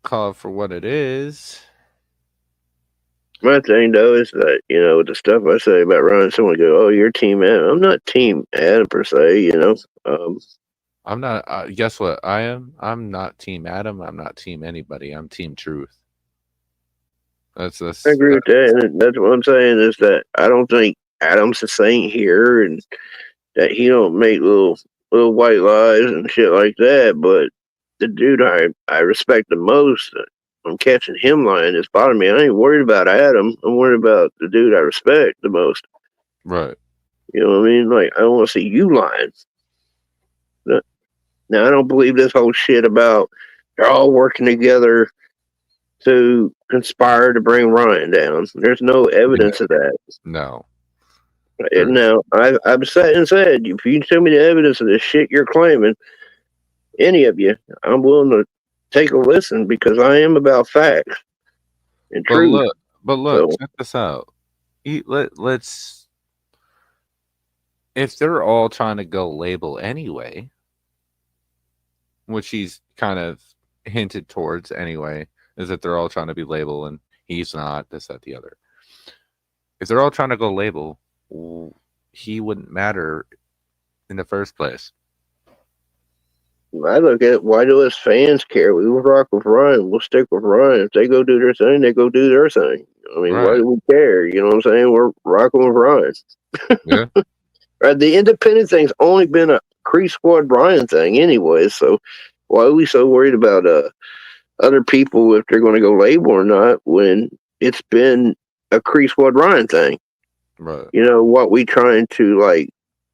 call it for what it is. My thing though is that with the stuff I say about Ryan, someone go, "Oh, you're Team Adam." I'm not Team Adam per se. I'm not. Guess what? I am. I'm not Team Adam. I'm not Team anybody. I'm Team Truth. I agree with that. And that's what I'm saying is that I don't think Adam's a saint here, and that he don't make little white lies and shit like that. But the dude I respect the most, I'm catching him lying. It's bothering me. I ain't worried about Adam. I'm worried about the dude I respect the most. Right. You know what I mean? Like, I don't want to see you lying. Now, I don't believe this whole shit about they're all working together to conspire to bring Ryan down. There's no evidence of that. No. Now, I've sat and said, if you can tell me the evidence of the shit you're claiming, any of you, I'm willing to take a listen because I am about facts and truth. But look, check this out. Let's. If they're all trying to go label anyway, which he's kind of hinted towards anyway, is that they're all trying to be label and he's not, this, that, the other. If they're all trying to go label, he wouldn't matter in the first place. I look at it, why do us fans care? We will rock with Ryan. We'll stick with Ryan. If they go do their thing, they go do their thing. I mean, why do we care? You know what I'm saying? We're rocking with Ryan. Yeah. Right, the independent thing's only been a Crease Squad Ryan thing anyway, so why are we so worried about other people if they're going to go label or not when it's been a Creaswood Ryan thing? Right. You know, what we trying to like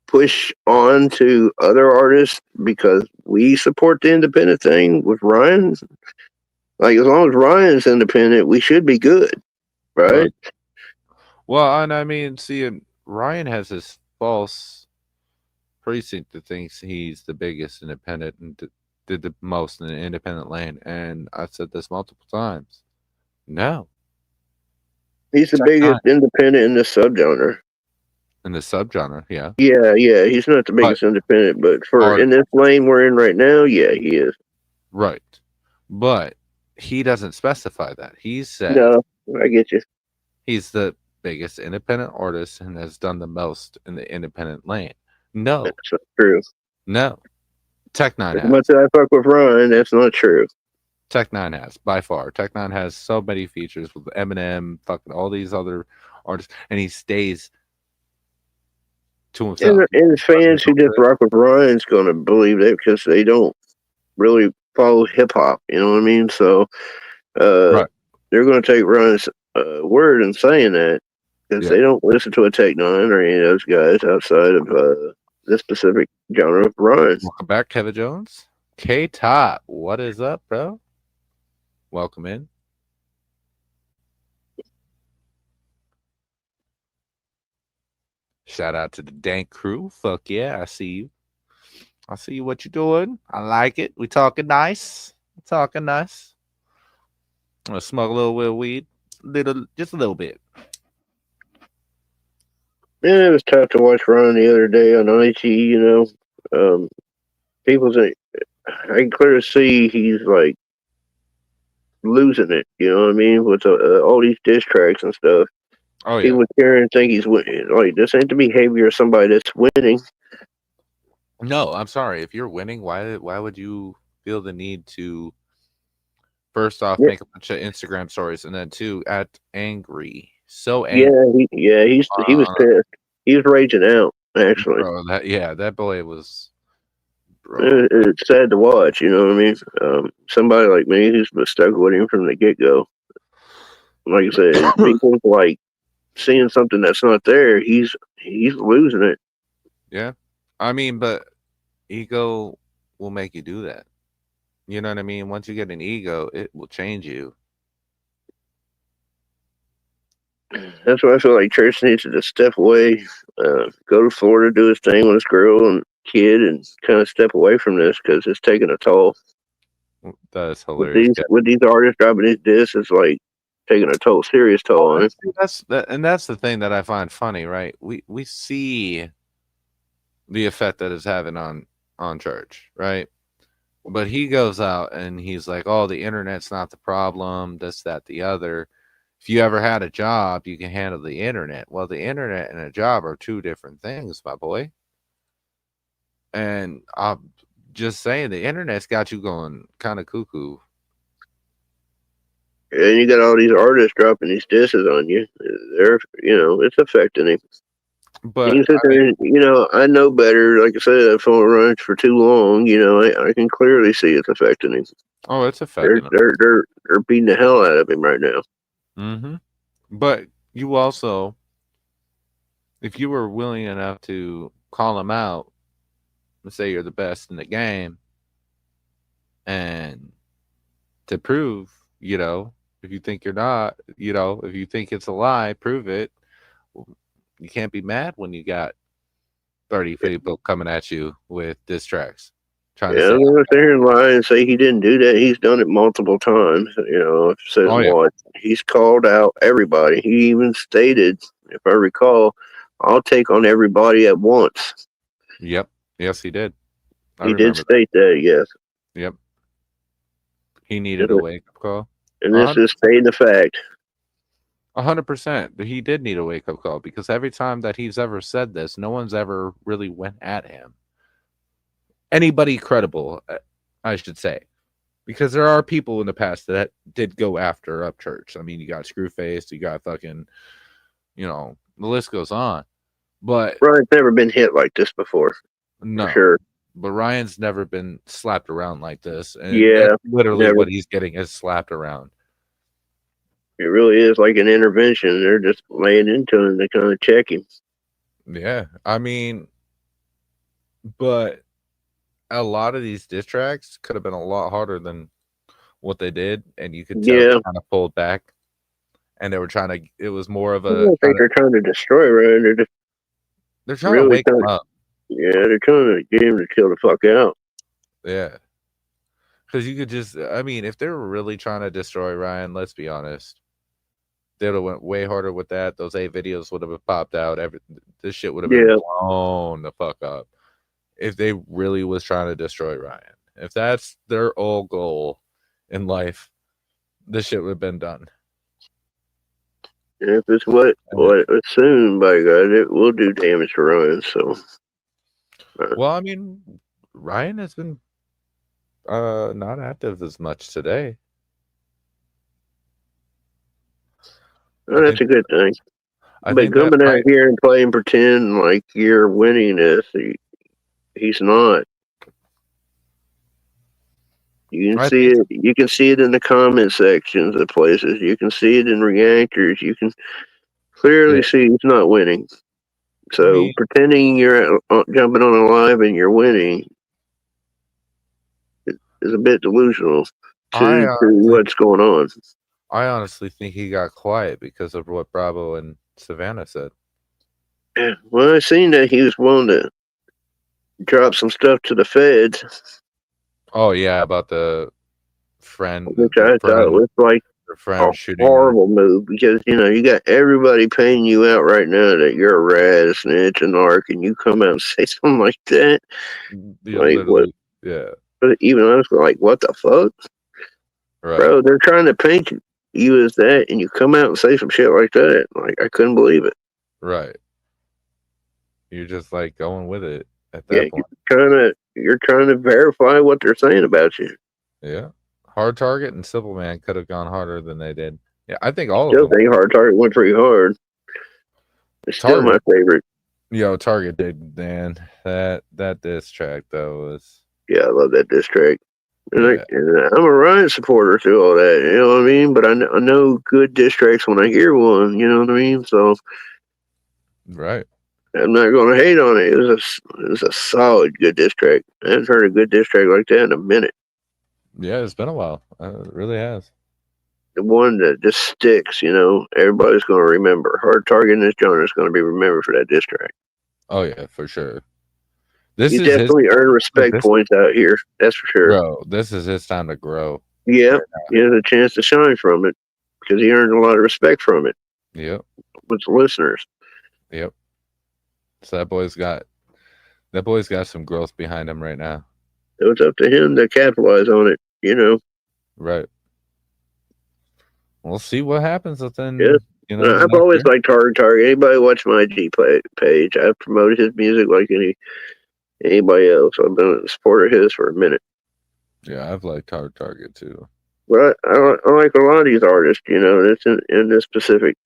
push on to other artists because we support the independent thing with Ryan. Like, as long as Ryan's independent, we should be good, right? Well, and I mean, see, Ryan has this false precinct that thinks he's the biggest independent and did the most in the independent lane. And I've said this multiple times. No. He's the biggest independent in this subgenre. In the subgenre, yeah. Yeah. He's not the biggest independent, but for in this lane we're in right now, yeah, he is. Right. But he doesn't specify that. He said, no, I get you. He's the biggest independent artist and has done the most in the independent lane. No. That's not true. No. Tech-N9ne has. As much as I fuck with Ryan, that's not true. Tech-N9ne has, by far. Tech-N9ne has so many features with Eminem, fucking all these other artists, and he stays to himself. And fans who just rock with Ryan's going to believe that because they don't really follow hip-hop, you know what I mean? So they're going to take Ryan's word in saying that because they don't listen to a Tech-N9ne or any of those guys outside of this specific genre of Ryan. Welcome back, Kevin Jones. K-Top, what is up, bro? Welcome in. Shout out to the Dank crew. Fuck yeah, I see you. I see what you're doing. I like it. We talking nice. I'm gonna smoke a little bit of weed. Just a little bit. Yeah, it was tough to watch Ryan the other day on IT, you know. I can clearly see he's like losing it, you know what I mean, with all these diss tracks and stuff. Oh, yeah. People care and think he's winning. Like, this ain't the behavior of somebody that's winning. No, I'm sorry. If you're winning, why would you feel the need to first off make a bunch of Instagram stories and then two act angry? So angry. He was pissed. He was raging out, actually. Bro, that boy was. It's sad to watch, you know what I mean? Somebody like me who's been stuck with him from the get-go. Like I said, people like seeing something that's not there, he's losing it. Yeah. I mean, but ego will make you do that. You know what I mean? Once you get an ego, it will change you. That's why I feel like Church needs to just step away, go to Florida, do his thing with his girl and kid, and kind of step away from this because it's taking a toll. That is hilarious. With these artists dropping these discs, it's like taking a serious toll on it. That's the thing that I find funny, right? We see the effect that it's having on Church, right? But he goes out and he's like, "Oh, the internet's not the problem. This, that, the other. If you ever had a job, you can handle the internet." Well, the internet and a job are two different things, my boy. And I'm just saying, the internet's got you going kind of cuckoo. And you got all these artists dropping these disses on you. It's affecting him. But I know better. Like I said, I've followed Ryan for too long. I can clearly see it's affecting him. Oh, it's affecting him. They're beating the hell out of him right now. Mm-hmm. But you also, if you were willing enough to call him out and say you're the best in the game, and to prove, if you think you're not, if you think it's a lie, prove it. You can't be mad when you got 30 people coming at you with diss tracks. I'm going to sit here and lie and say he didn't do that. He's done it multiple times. He's called out everybody. He even stated, if I recall, I'll take on everybody at once. Yep. Yes, he did. He did state that, yes. Yep. He needed a wake-up call. And this is stating the fact. 100%. He did need a wake-up call because every time that he's ever said this, no one's ever really went at him. Anybody credible, I should say. Because there are people in the past that did go after Upchurch. I mean, you got Screwface, you got fucking, the list goes on. But Ryan's never been hit like this before. No. For sure. But Ryan's never been slapped around like this, and Yeah, that's literally never. what he's getting is slapped around. It really is like an intervention. They're just laying into him to kind of check him. Yeah, I mean, but a lot of these diss tracks could have been a lot harder than what they did, and you could tell they Yeah, kind of pulled back, and they were trying to. It was more of I a don't think they're trying to destroy Ryan. They're just they're trying to really wake trying. him up. Yeah, they're trying to get him to chill the fuck out. Yeah, because you could just. I mean, if they were really trying to destroy Ryan, let's be honest, they would have went way harder with that. Those 8 videos would have popped out. This shit would have been Yeah, blown the fuck up if they really was trying to destroy Ryan. If that's their whole goal in life, this shit would have been done. and if it's what soon, by God, it will do damage to Ryan. So, Well, I mean, Ryan has been not active as much today. that's a good thing. I But think that coming out fight, here and playing pretend like you're winning this, he's not. You can I see think it. You can see it in the comment sections of places. You can see it in reactors. You can clearly Yeah. see he's not winning. So mean- pretending you're jumping on a live and you're winning is a bit delusional to what's going on. I honestly think he got quiet because of what Bravo and Savannah said. Yeah, well, I seen that he was willing to drop some stuff to the feds, Oh yeah, about the friend, which I thought was like the a friend shooting. horrible move because you got everybody paying you out right now that you're a rat, a snitch, a narc, and you come out and say something like that. Yeah, Like what? literally, yeah, But even I was like, what the fuck, right. bro? They're trying to paint you as that, and you come out and say some shit like that. Like I couldn't believe it. Right. You're just like going with it at that point. You're trying to verify what they're saying about you. Yeah. Hard Target and Simple Man could have gone harder than they did. Yeah, I think all Still of them. think Hard Target went pretty hard. It's still my favorite. Yo, Target did, man. That diss track though was. Yeah, I love that diss track. And, Yeah. I'm a Ryan supporter through all that. You know what I mean? But I know good diss tracks when I hear one. You know what I mean? So Right. I'm not going to hate on it. It was a solid good diss track. I haven't heard a good diss track like that in a minute. Yeah, it's been a while. It really has. The one that just sticks, everybody's going to remember. Hard Target in this genre is going to be remembered for that diss track. Oh yeah, for sure. He definitely earned respect points out here. That's for sure. Bro, this is his time to grow. Yeah, he has a chance to shine from it because he earned a lot of respect from it. Yep. With the listeners. Yep. So that boy's got some growth behind him right now. It was up to him to capitalize on it, Right. We'll see what happens within. Yeah. I've always liked Hard Target. Anybody watch my IG page? I've promoted his music like anybody else. I've been a supporter of his for a minute. Yeah, I've liked Hard Target too. But I like a lot of these artists, that's in this specific.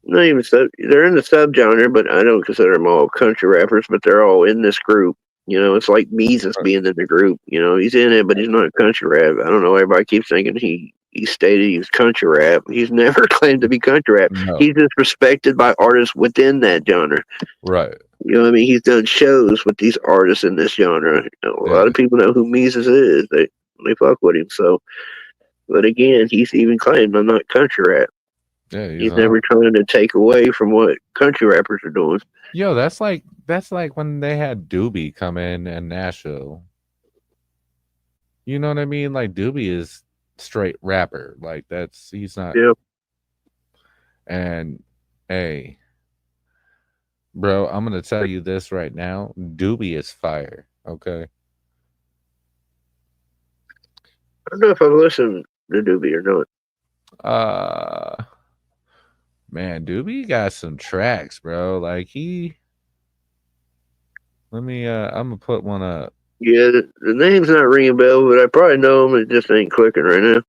Not even they're in the subgenre, but I don't consider them all country rappers. But they're all in this group. It's like Meezus being in the group. He's in it, but he's not country rap. I don't know. Everybody keeps thinking he stated he was country rap. He's never claimed to be country rap. No. He's just respected by artists within that genre. Right. You know what I mean? He's done shows with these artists in this genre. A lot of people know who Meezus is. They fuck with him. So, but again, he's even claimed I'm not country rap. Yeah, he's never trying to take away from what country rappers are doing. Yo, that's like when they had Doobie come in Nashville. You know what I mean? Like Doobie is straight rapper. Like he's not. Yeah. And hey, bro, I'm gonna tell you this right now. Doobie is fire. Okay. I don't know if I've listened to Doobie or not. Man, Doobie got some tracks, bro. Like I'm gonna put one up. Yeah, the name's not ringing a bell, but I probably know him. It just ain't clicking right now.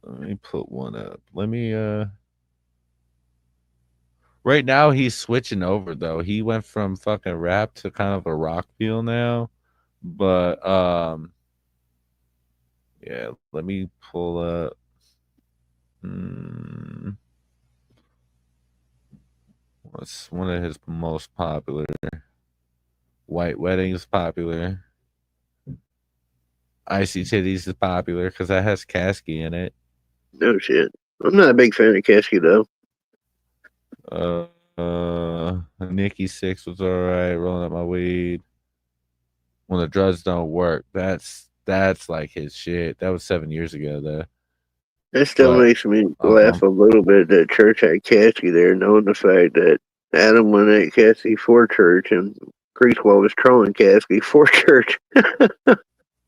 Let me put one up. Let Right now he's switching over though. He went from fucking rap to kind of a rock feel now. But yeah, let me pull up. What's one of his most popular? White Wedding is popular. Icy Titties is popular because that has Kasky in it. No shit. I'm not a big fan of Kasky though. Nikki Six was alright. Rolling up my weed. When the drugs don't work. That's like his shit. That was 7 years ago though. It still makes me laugh a little bit that Church had Kasky there, knowing the fact that Adam went at Kasky for Church and Greasewell was trolling Kasky for Church.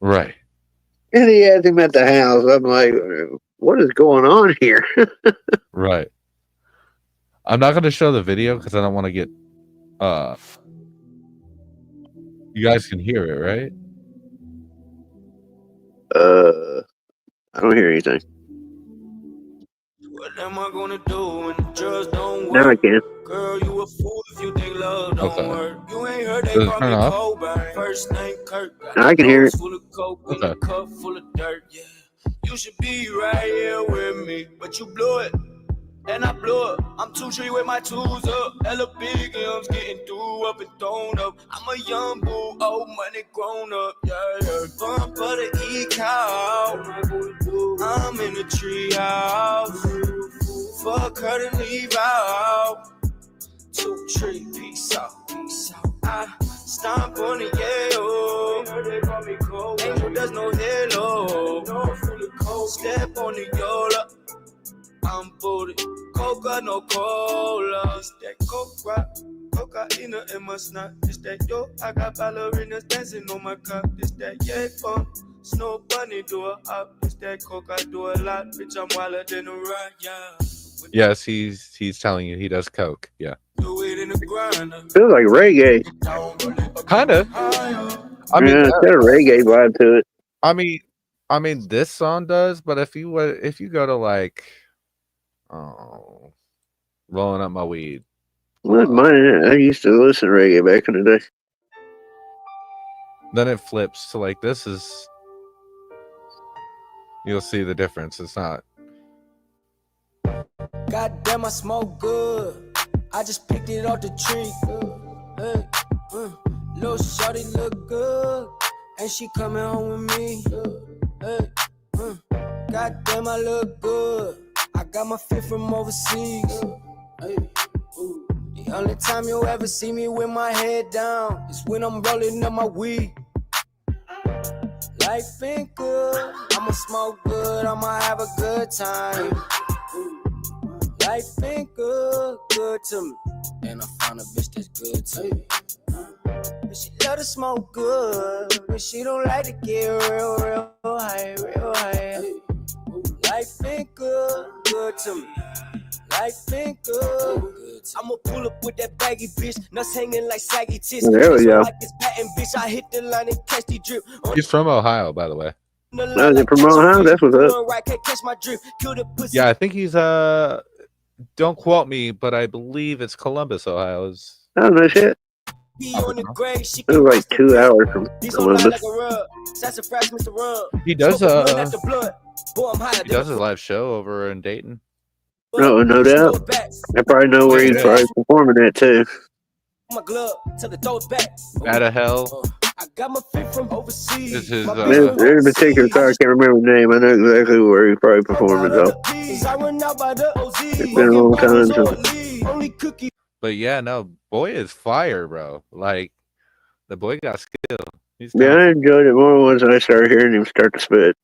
Right. And he has him at the house. I'm like, what is going on here? Right. I'm not going to show the video because I don't want to get. You guys can hear it, right? I don't hear anything. What am I gonna do when the drugs don't Now I work? can. Girl, you a fool if you think love don't Okay. work. You ain't heard they Does it call turn me off? Cobain. First name Kirk. Got Now I can hear it. full of coke and Okay. a cup full of dirt. Yeah, you should be right here with me, but you blew it. And I blew it. I'm 2-3 with my tools up. Hella big M's getting through up and thrown up. I'm a young boo, old money grown up. Yeah, yeah. Bump for the E-cow. I'm in the treehouse. Fuck her to leave out. 2-3, peace out, peace out. I stomp on the yayo. Angel does no halo. Step on the Yola. I'm booted. Coca, no cola. It's that coke rock. Cocaine in my snot. It's that yo. I got ballerinas dancing on my cup. It's that yay funk. Snow bunny do a hop. It's that coke I do a lot. Bitch, I'm wilder than a rock, yeah. Yes, he's telling you he does coke. Yeah. Do it in the grinder. Feels like reggae. Kind of. I mean, Yeah, it's got a reggae vibe to it. I mean, this song does, but if you go to like, rolling up my weed, Well, mine, I used to listen to reggae back in the day. then it flips to like this is. You'll see the difference. It's not. Goddamn, I smoke good. I just picked it off the tree. Hey, little shorty look good, and she coming home with me. Hey, goddamn, I look good. I got my fit from overseas. Hey, the only time you'll ever see me with my head down is when I'm rolling up my weed. Life ain't good. I'ma smoke good. I'ma have a good time. Life ain't good to me. And I found a bitch that's good to me. But she love to smoke good, but she don't like to get real high, real high. Life ain't good to me. Life ain't good. I'ma pull up with that baggy bitch, nuts hanging like saggy tits. There we go. Like this patent bitch, I hit the line and catch the drip. He's from Ohio, by the way. No, is it from Ohio? That's what's up. Catch my drip, kill the pussy. Yeah, I think he's Don't quote me, but I believe it's Columbus, Ohio. Oh, no shit. He on the grave, she It was like 2 hours from Columbus. He does Boy, I'm higher he does a live show over in Dayton. No doubt. I probably know where he's probably performing at too. My glove, tell the throw it back. Out of Hell I got my fit from overseas. is his. There's a particular car, I can't remember the name. I know exactly where he's probably performing though. It's been a long time since. But yeah, no, boy is fire, bro. Like the boy got skill. He's Yeah, I talented. enjoyed it more once I started hearing him start to spit.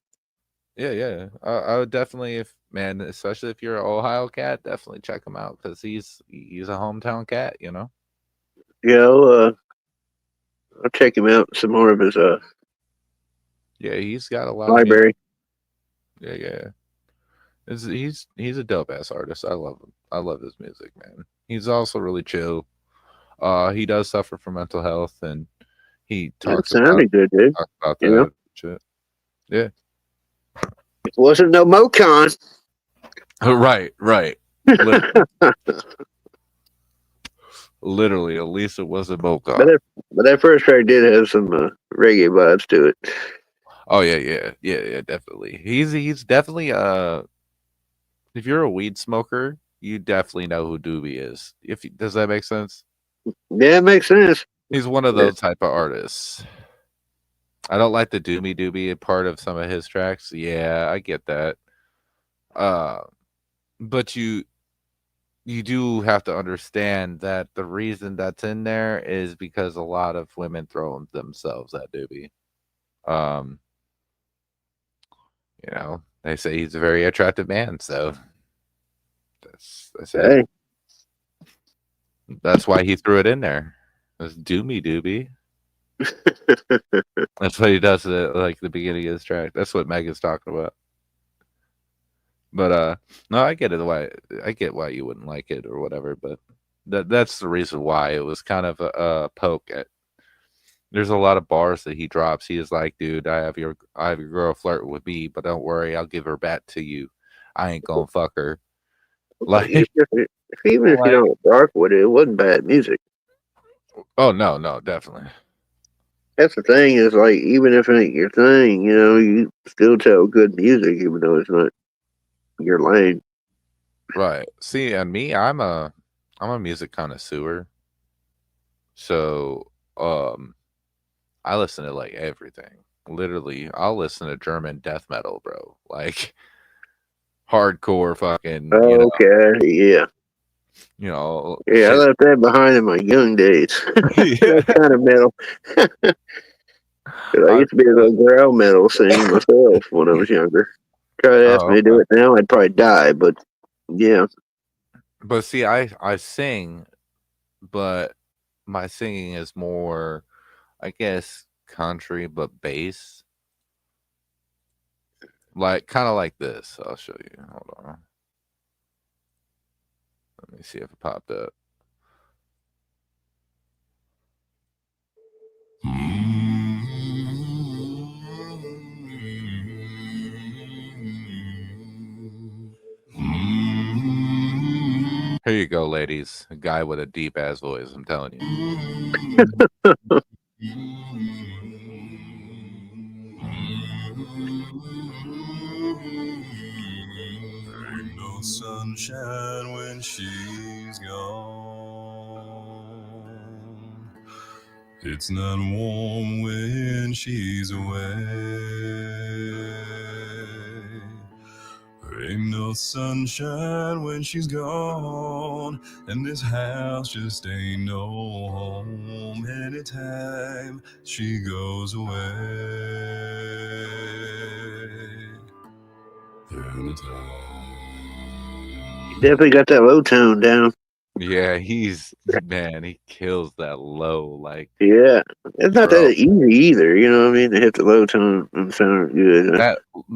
Yeah. I would definitely, especially if you're an Ohio cat, definitely check him out because he's a hometown cat. You know. Yeah, I'll check him out. Some more of his Yeah, he's got a lot library. Of music. Yeah. He's a dope ass artist. I love him. I love his music, man. He's also really chill. He does suffer from mental health, and he That talks about, sounded good, dude. that You know? shit. Yeah. It wasn't no Mocon. Right. Literally. Literally, at least it wasn't Mocha. But that first track did have some reggae vibes to it. Oh yeah, definitely. He's definitely if you're a weed smoker, you definitely know who Doobie is. Does that make sense? Yeah, it makes sense. He's one of those type of artists. I don't like the Doomy Doobie part of some of his tracks. Yeah, I get that. But you do have to understand that the reason that's in there is because a lot of women throw themselves at Doobie. They say he's a very attractive man, so that's it. That's why he threw it in there. It's Doomy Doobie. That's what he does at like the beginning of this track. That's what Megan's talking about. But no, I get why you wouldn't like it or whatever, but that's the reason why. It was kind of a poke at. There's a lot of bars that he drops. He is like, dude, I have your girl flirting with me, but don't worry, I'll give her back to you. I ain't gonna fuck her. Like, even if you don't rock with it, it wasn't bad music. Oh no, definitely. That's the thing, is like, even if it ain't your thing, you still tell good music, even though it's not your lane. Right. See, and me, I'm a music connoisseur. So, I listen to like everything. Literally, I'll listen to German death metal, bro. Like hardcore fucking. Okay, yeah. Yeah, I left that behind in my young days. That kind of metal. I used to be a little growl metal singing myself when I was younger. Try to ask me to do it now, I'd probably die. But yeah. But see, I sing, but my singing is more, I guess, country, but bass. Like kind of like this. I'll show you. Hold on. Let me see if it popped up. Here you go, ladies. A guy with a deep ass voice, I'm telling you. Ain't no sunshine when she's gone. It's not warm when she's away. Ain't no sunshine when she's gone, and this house just ain't no home anytime she goes away. Definitely got that low tone down. Yeah, he kills that low. Like, yeah, it's not that easy either. You know what I mean? To hit the low tone and sound good.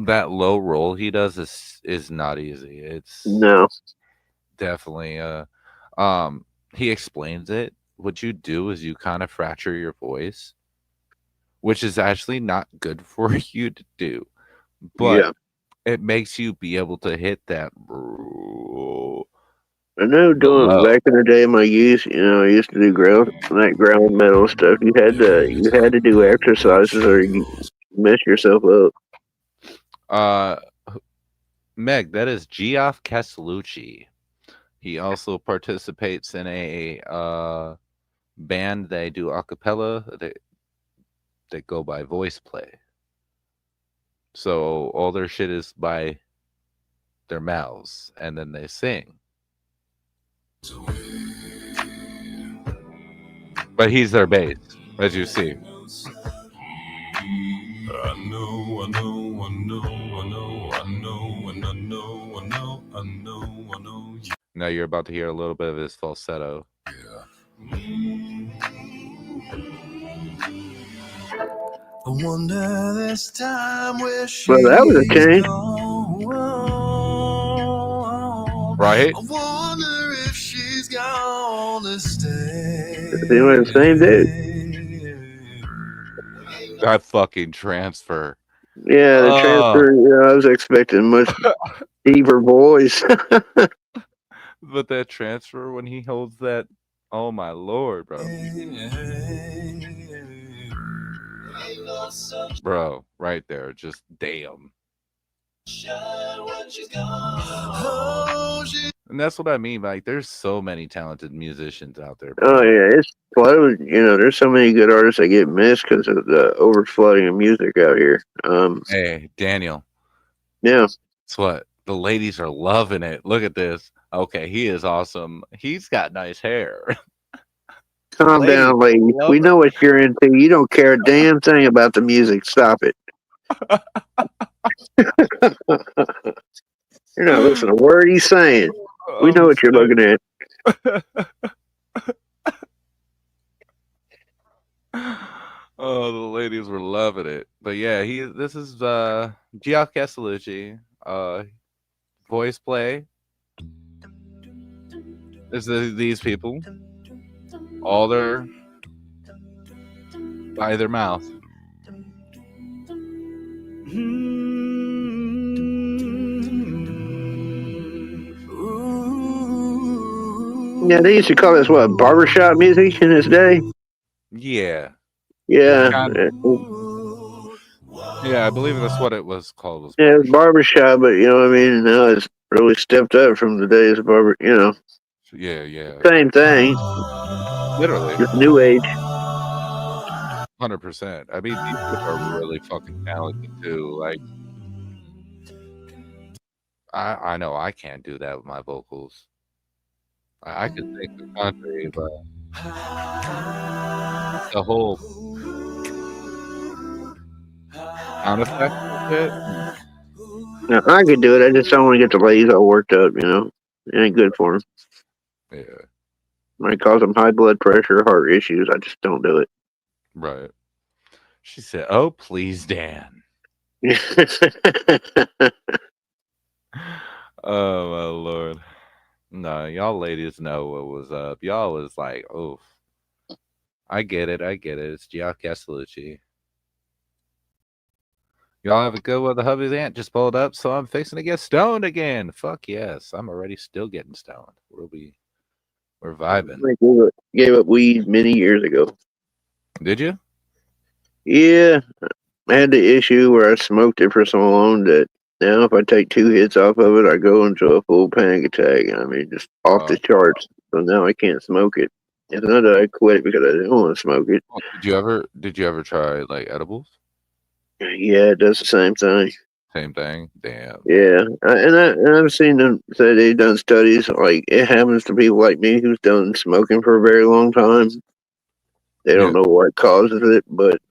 That low roll he does is not easy. It's definitely he explains it. What you do is you kind of fracture your voice, which is actually not good for you to do, but it makes you be able to hit that. I know back in the day of my youth, I used to do ground metal stuff. You had to do exercises or you mess yourself up. Meg, that is Geoff Castellucci. He also participates in a band. They do a cappella. They go by voice play. So all their shit is by their mouths, and then they sing. But he's their bass, as you see. Now you're about to hear a little bit of his falsetto. I wonder this time where she that was a change. Right? I wonder if she's gonna stay. The same dude. That fucking transfer. Yeah, the transfer. I was expecting much deeper voice. But that transfer when he holds that Oh my lord, bro. Bro, right there. Just damn. And that's what I mean. Like, there's so many talented musicians out there. Oh yeah, it's flooded. There's so many good artists that get missed because of the overflooding of music out here. Hey, Daniel. Yeah. Guess what? The ladies are loving it. Look at this. Okay, he is awesome. He's got nice hair. Calm Ladies down, ladies. love We it. know what you're into. You don't care a damn thing about the music. Stop it. You're not listening to a word he's saying. We know what you're looking at. Oh, the ladies were loving it. But yeah, this is Gio Castellucci, voice play. These people. All their by their mouth. Yeah, they used to call this what, barbershop music in his day? Yeah. Yeah. Yeah, I believe that's what it was called. Yeah, it's barbershop, but you know what I mean? Now it's really stepped up from the days of Yeah. same thing. Literally. Just new age. 100%. I mean, these people are really fucking talented too. Like, I know I can't do that with my vocals. I could sing the country, but the whole sound effect of it. Now, I could do it. I just don't want to get the ladies all worked up, It ain't good for them. Yeah, Might cause them high blood pressure, heart issues. I just don't do it. right. She said, "Oh, please, Dan." Oh my lord. No, y'all ladies know what was up. Y'all was like, "Oh, I get it. It's Gio Castellucci." Y'all have a good one. The hubby's aunt just pulled up, so I'm fixing to get stoned again. Fuck yes, I'm already still getting stoned. We're vibing. I gave up weed many years ago. Did you? Yeah, I had the issue where I smoked it for so long that now if I take 2 hits off of it, I go into a full panic attack. I mean, just off the charts. So now I can't smoke it. It's not that I quit because I didn't want to smoke it. Did you ever try like edibles? Yeah, it does the same thing. Same thing. Damn. Yeah, and I've seen them say they've done studies like it happens to people like me who's done smoking for a very long time. They don't know what causes it, but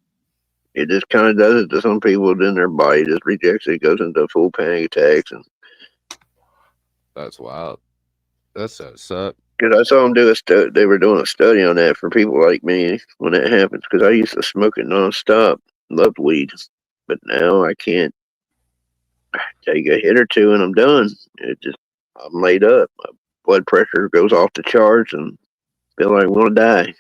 it just kind of does it to some people. Then their body just rejects it, goes into full panic attacks, and that's wild. That's so suck. Because I saw them do they were doing a study on that for people like me when that happens. Because I used to smoke it nonstop, loved weed, but now I can't. Take a hit or two and I'm done. I'm laid up. My blood pressure goes off the charts and feel like I'm gonna die.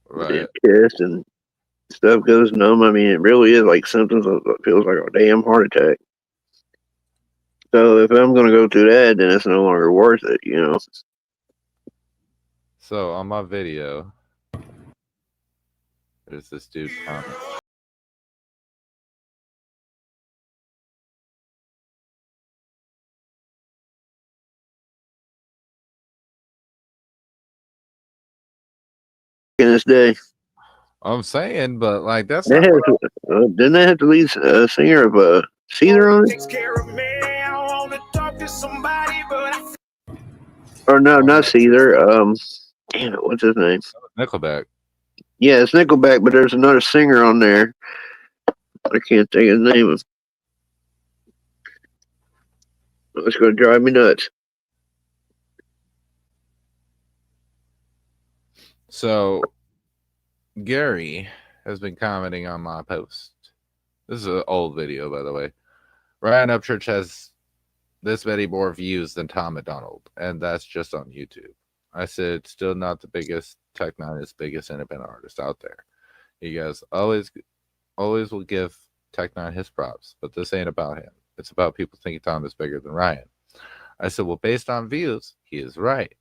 Right. Chest and stuff goes numb. I mean, it really is like symptoms of it feels like a damn heart attack. So if I'm gonna go through that, then it's no longer worth it, So on my video, there's this dude comment. In this day, I'm saying, but like that's didn't they have the lead singer of Caesar on it? Or no, not Caesar. Damn it, what's his name? Nickelback. Yeah, it's Nickelback, but there's another singer on there. I can't think of his name. It's going to drive me nuts. So, Gary has been commenting on my post. This is an old video, by the way. Ryan Upchurch has this many more views than Tom McDonald, and that's just on YouTube. I said, still not the biggest, Tech Nine is biggest independent artist out there. You guys always will give Tech Nine his props, but this ain't about him. It's about people thinking Tom is bigger than Ryan. I said, well, based on views, he is right.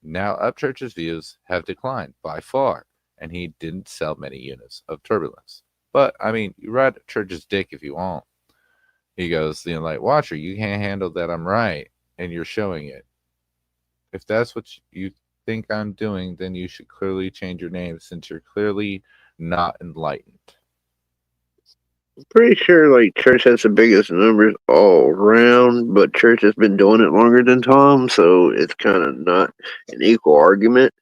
Now Upchurch's views have declined by far, and he didn't sell many units of Turbulence. But I mean, you ride Church's dick if you want. He goes, like, Watcher, you can't handle that I'm right, and you're showing it. If that's what you think I'm doing, then you should clearly change your name since you're clearly not enlightened. Pretty sure like Church has the biggest numbers all around, but Church has been doing it longer than Tom, so it's kind of not an equal argument.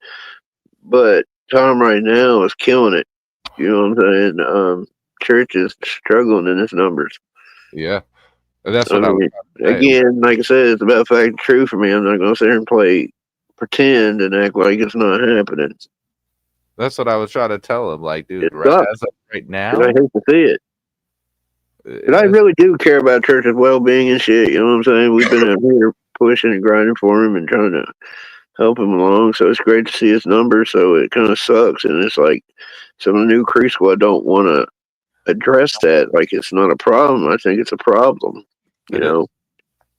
But Tom right now is killing it. You know what I'm saying? Church is struggling in his numbers. Yeah. That's what I was again, like I said, it's about fact and true for me. I'm not going to sit here and pretend and act like it's not happening. That's what I was trying to tell him. Like, dude, It right, as of right now, I hate to see it. And I really do care about Church's well-being and shit. You know what I'm saying? We've been out here pushing and grinding for him and trying to help him along. So it's great to see his numbers. So it kind of sucks. And it's like some of the new Creek Squad don't want to address that. Like it's not a problem. I think it's a problem. You know,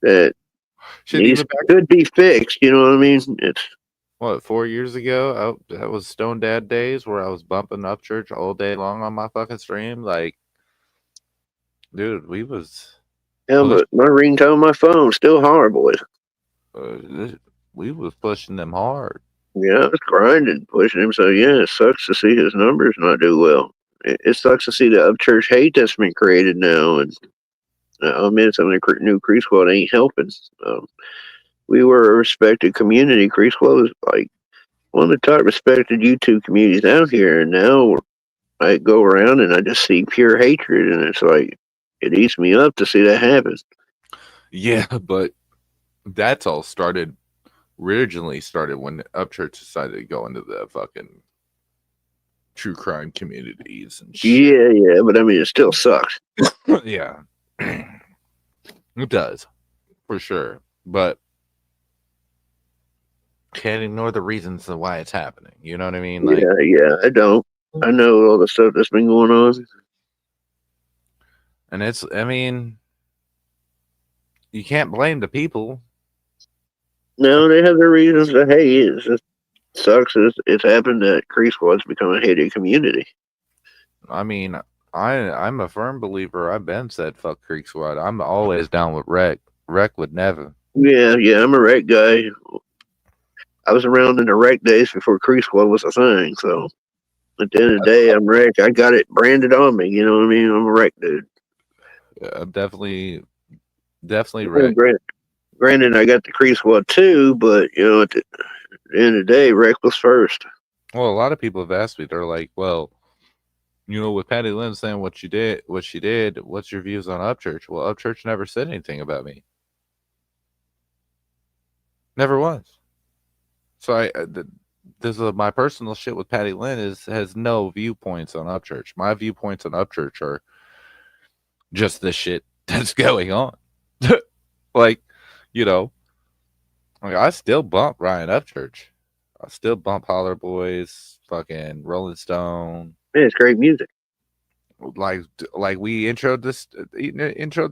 that could be fixed. You know what I mean? It's what, 4 years ago? That was Stone Dad days where I was bumping Upchurch all day long on my fucking stream. Like, dude, we was. Yeah, but my ringtone, my phone, still hard, boys. We was pushing them hard. Yeah, I was grinding, pushing him. So yeah, it sucks to see his numbers not do well. It sucks to see the Upchurch hate that's been created now, and I mean, some of the new Creek Squad ain't helping. We were a respected community. Creek Squad was like one of the top respected YouTube communities out here, and now I go around and I just see pure hatred, and it's like it eats me up to see that happen. Yeah, but that's all originally started when Upchurch decided to go into the fucking true crime communities and shit. Yeah, but I mean, it still sucks. Yeah. It does, for sure. But can't ignore the reasons of why it's happening. You know what I mean? Like, yeah, I don't. I know all the stuff that's been going on. And I mean, you can't blame the people. No, they have their reasons to hate. It just sucks. It's happened that Creek Squad's become a hated community. I mean, I'm a firm believer. I've been said fuck Creek Squad. I'm always down with Wreck. Wreck would never. Yeah, I'm a Wreck guy. I was around in the Wreck days before Creek Squad was a thing. So at the end of the day, I'm Wreck. I got it branded on me. You know what I mean? I'm a Wreck dude. Yeah, I'm definitely Wreck. Granted, I got the Creek Squad too, but you know, at the end of the day, Wreck was first. Well, a lot of people have asked me. They're like, "Well, you know, with Patty Lynn saying what she did, what's your views on Upchurch?" Well, Upchurch never said anything about me. Never was. So this is my personal shit with Patty Lynn has no viewpoints on Upchurch. My viewpoints on Upchurch are just the shit that's going on. Like, you know, like I still bump Ryan Upchurch. I still bump Holler Boys, fucking Rolling Stone. Man, it's great music. Like we introed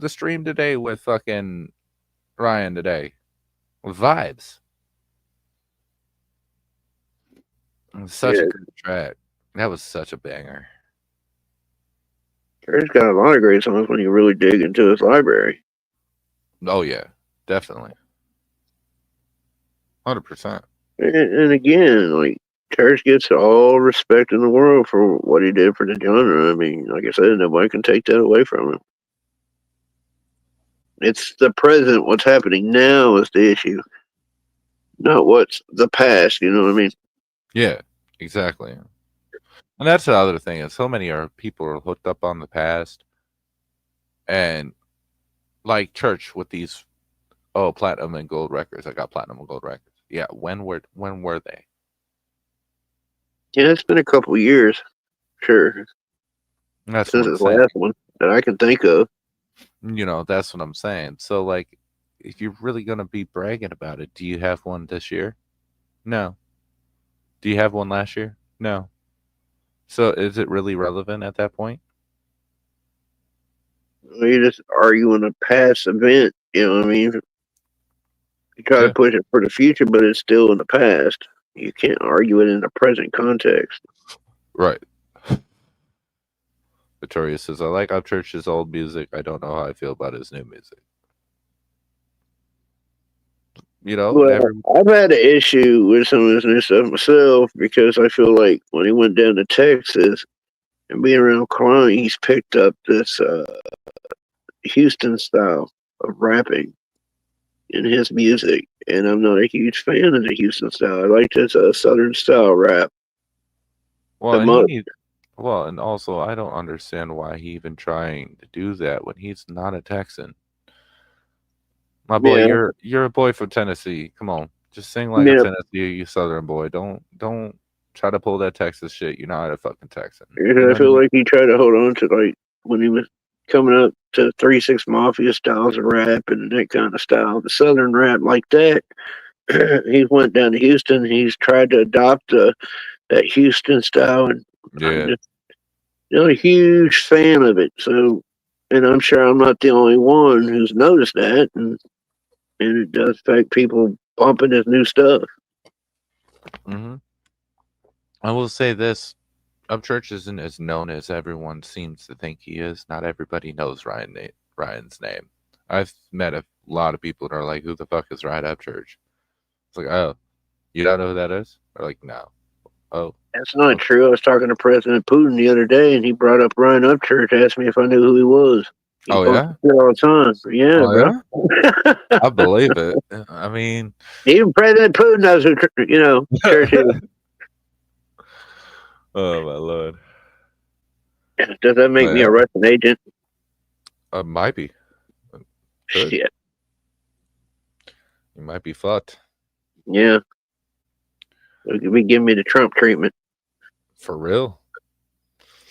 the stream today with fucking Ryan today. With vibes. Such a good track. That was such a banger. He's got a lot of great songs when you really dig into his library. Oh yeah, definitely. 100%. And again, like Church gets all respect in the world for what he did for the genre. I mean, like I said, nobody can take that away from him. It's the present, what's happening now is the issue. Not what's the past, you know what I mean? Yeah, exactly. And that's the other thing is so many people are hooked up on the past. And like Church with these platinum and gold records. I got platinum and gold records. Yeah, when were they? Yeah, it's been a couple years. Sure. That's since his last one that I can think of. You know, that's what I'm saying. So like if you're really gonna be bragging about it, do you have one this year? No. Do you have one last year? No. So is it really relevant at that point? You're just arguing a past event, you know what I mean? You try Yeah. to push it for the future, but it's still in the past. You can't argue it in the present context. Right. Victoria says, I like Upchurch's old music. I don't know how I feel about his new music. You know, Well, never. I've had an issue with some of this new stuff myself because I feel like when he went down to Texas and being around Kalani, he's picked up this Houston style of rapping in his music, and I'm not a huge fan of the Houston style. I like this Southern style rap. Well, The and he mo- needs. Well, and also, I don't understand why he even trying to do that when he's not a Texan. My boy, yeah, you're a boy from Tennessee. Come on, just sing like a yeah. Tennessee, you Southern boy. Don't try to pull that Texas shit. You're not a fucking Texan. You Because know I what I feel mean? like he tried to hold on to like when he was coming up to 3 6 Mafia styles of rap and that kind of style, the Southern rap like that. He went down to Houston. He's tried to adopt that Houston style, and I'm Yeah. just not a huge fan of it. So, and I'm sure I'm not the only one who's noticed that, and it does affect people bumping his new stuff. Hmm. I will say this: Upchurch isn't as known as everyone seems to think he is. Not everybody knows Ryan's name. I've met a lot of people that are like, "Who the fuck is Ryan Upchurch?" It's like, "Oh, you don't know who that is?" They're like, "No." Oh, That's not okay. true. I was talking to President Putin the other day, and he brought up Ryan Upchurch, asked me if I knew who he was. He Oh posts yeah. shit all the time. Yeah, Oh yeah. bro. I believe it. I mean, Even President Putin knows who Church is. oh my lord, Does that make but me a yeah, Russian agent? might be. Could. Shit. You might be fucked Yeah. It could be giving me the Trump treatment. for real.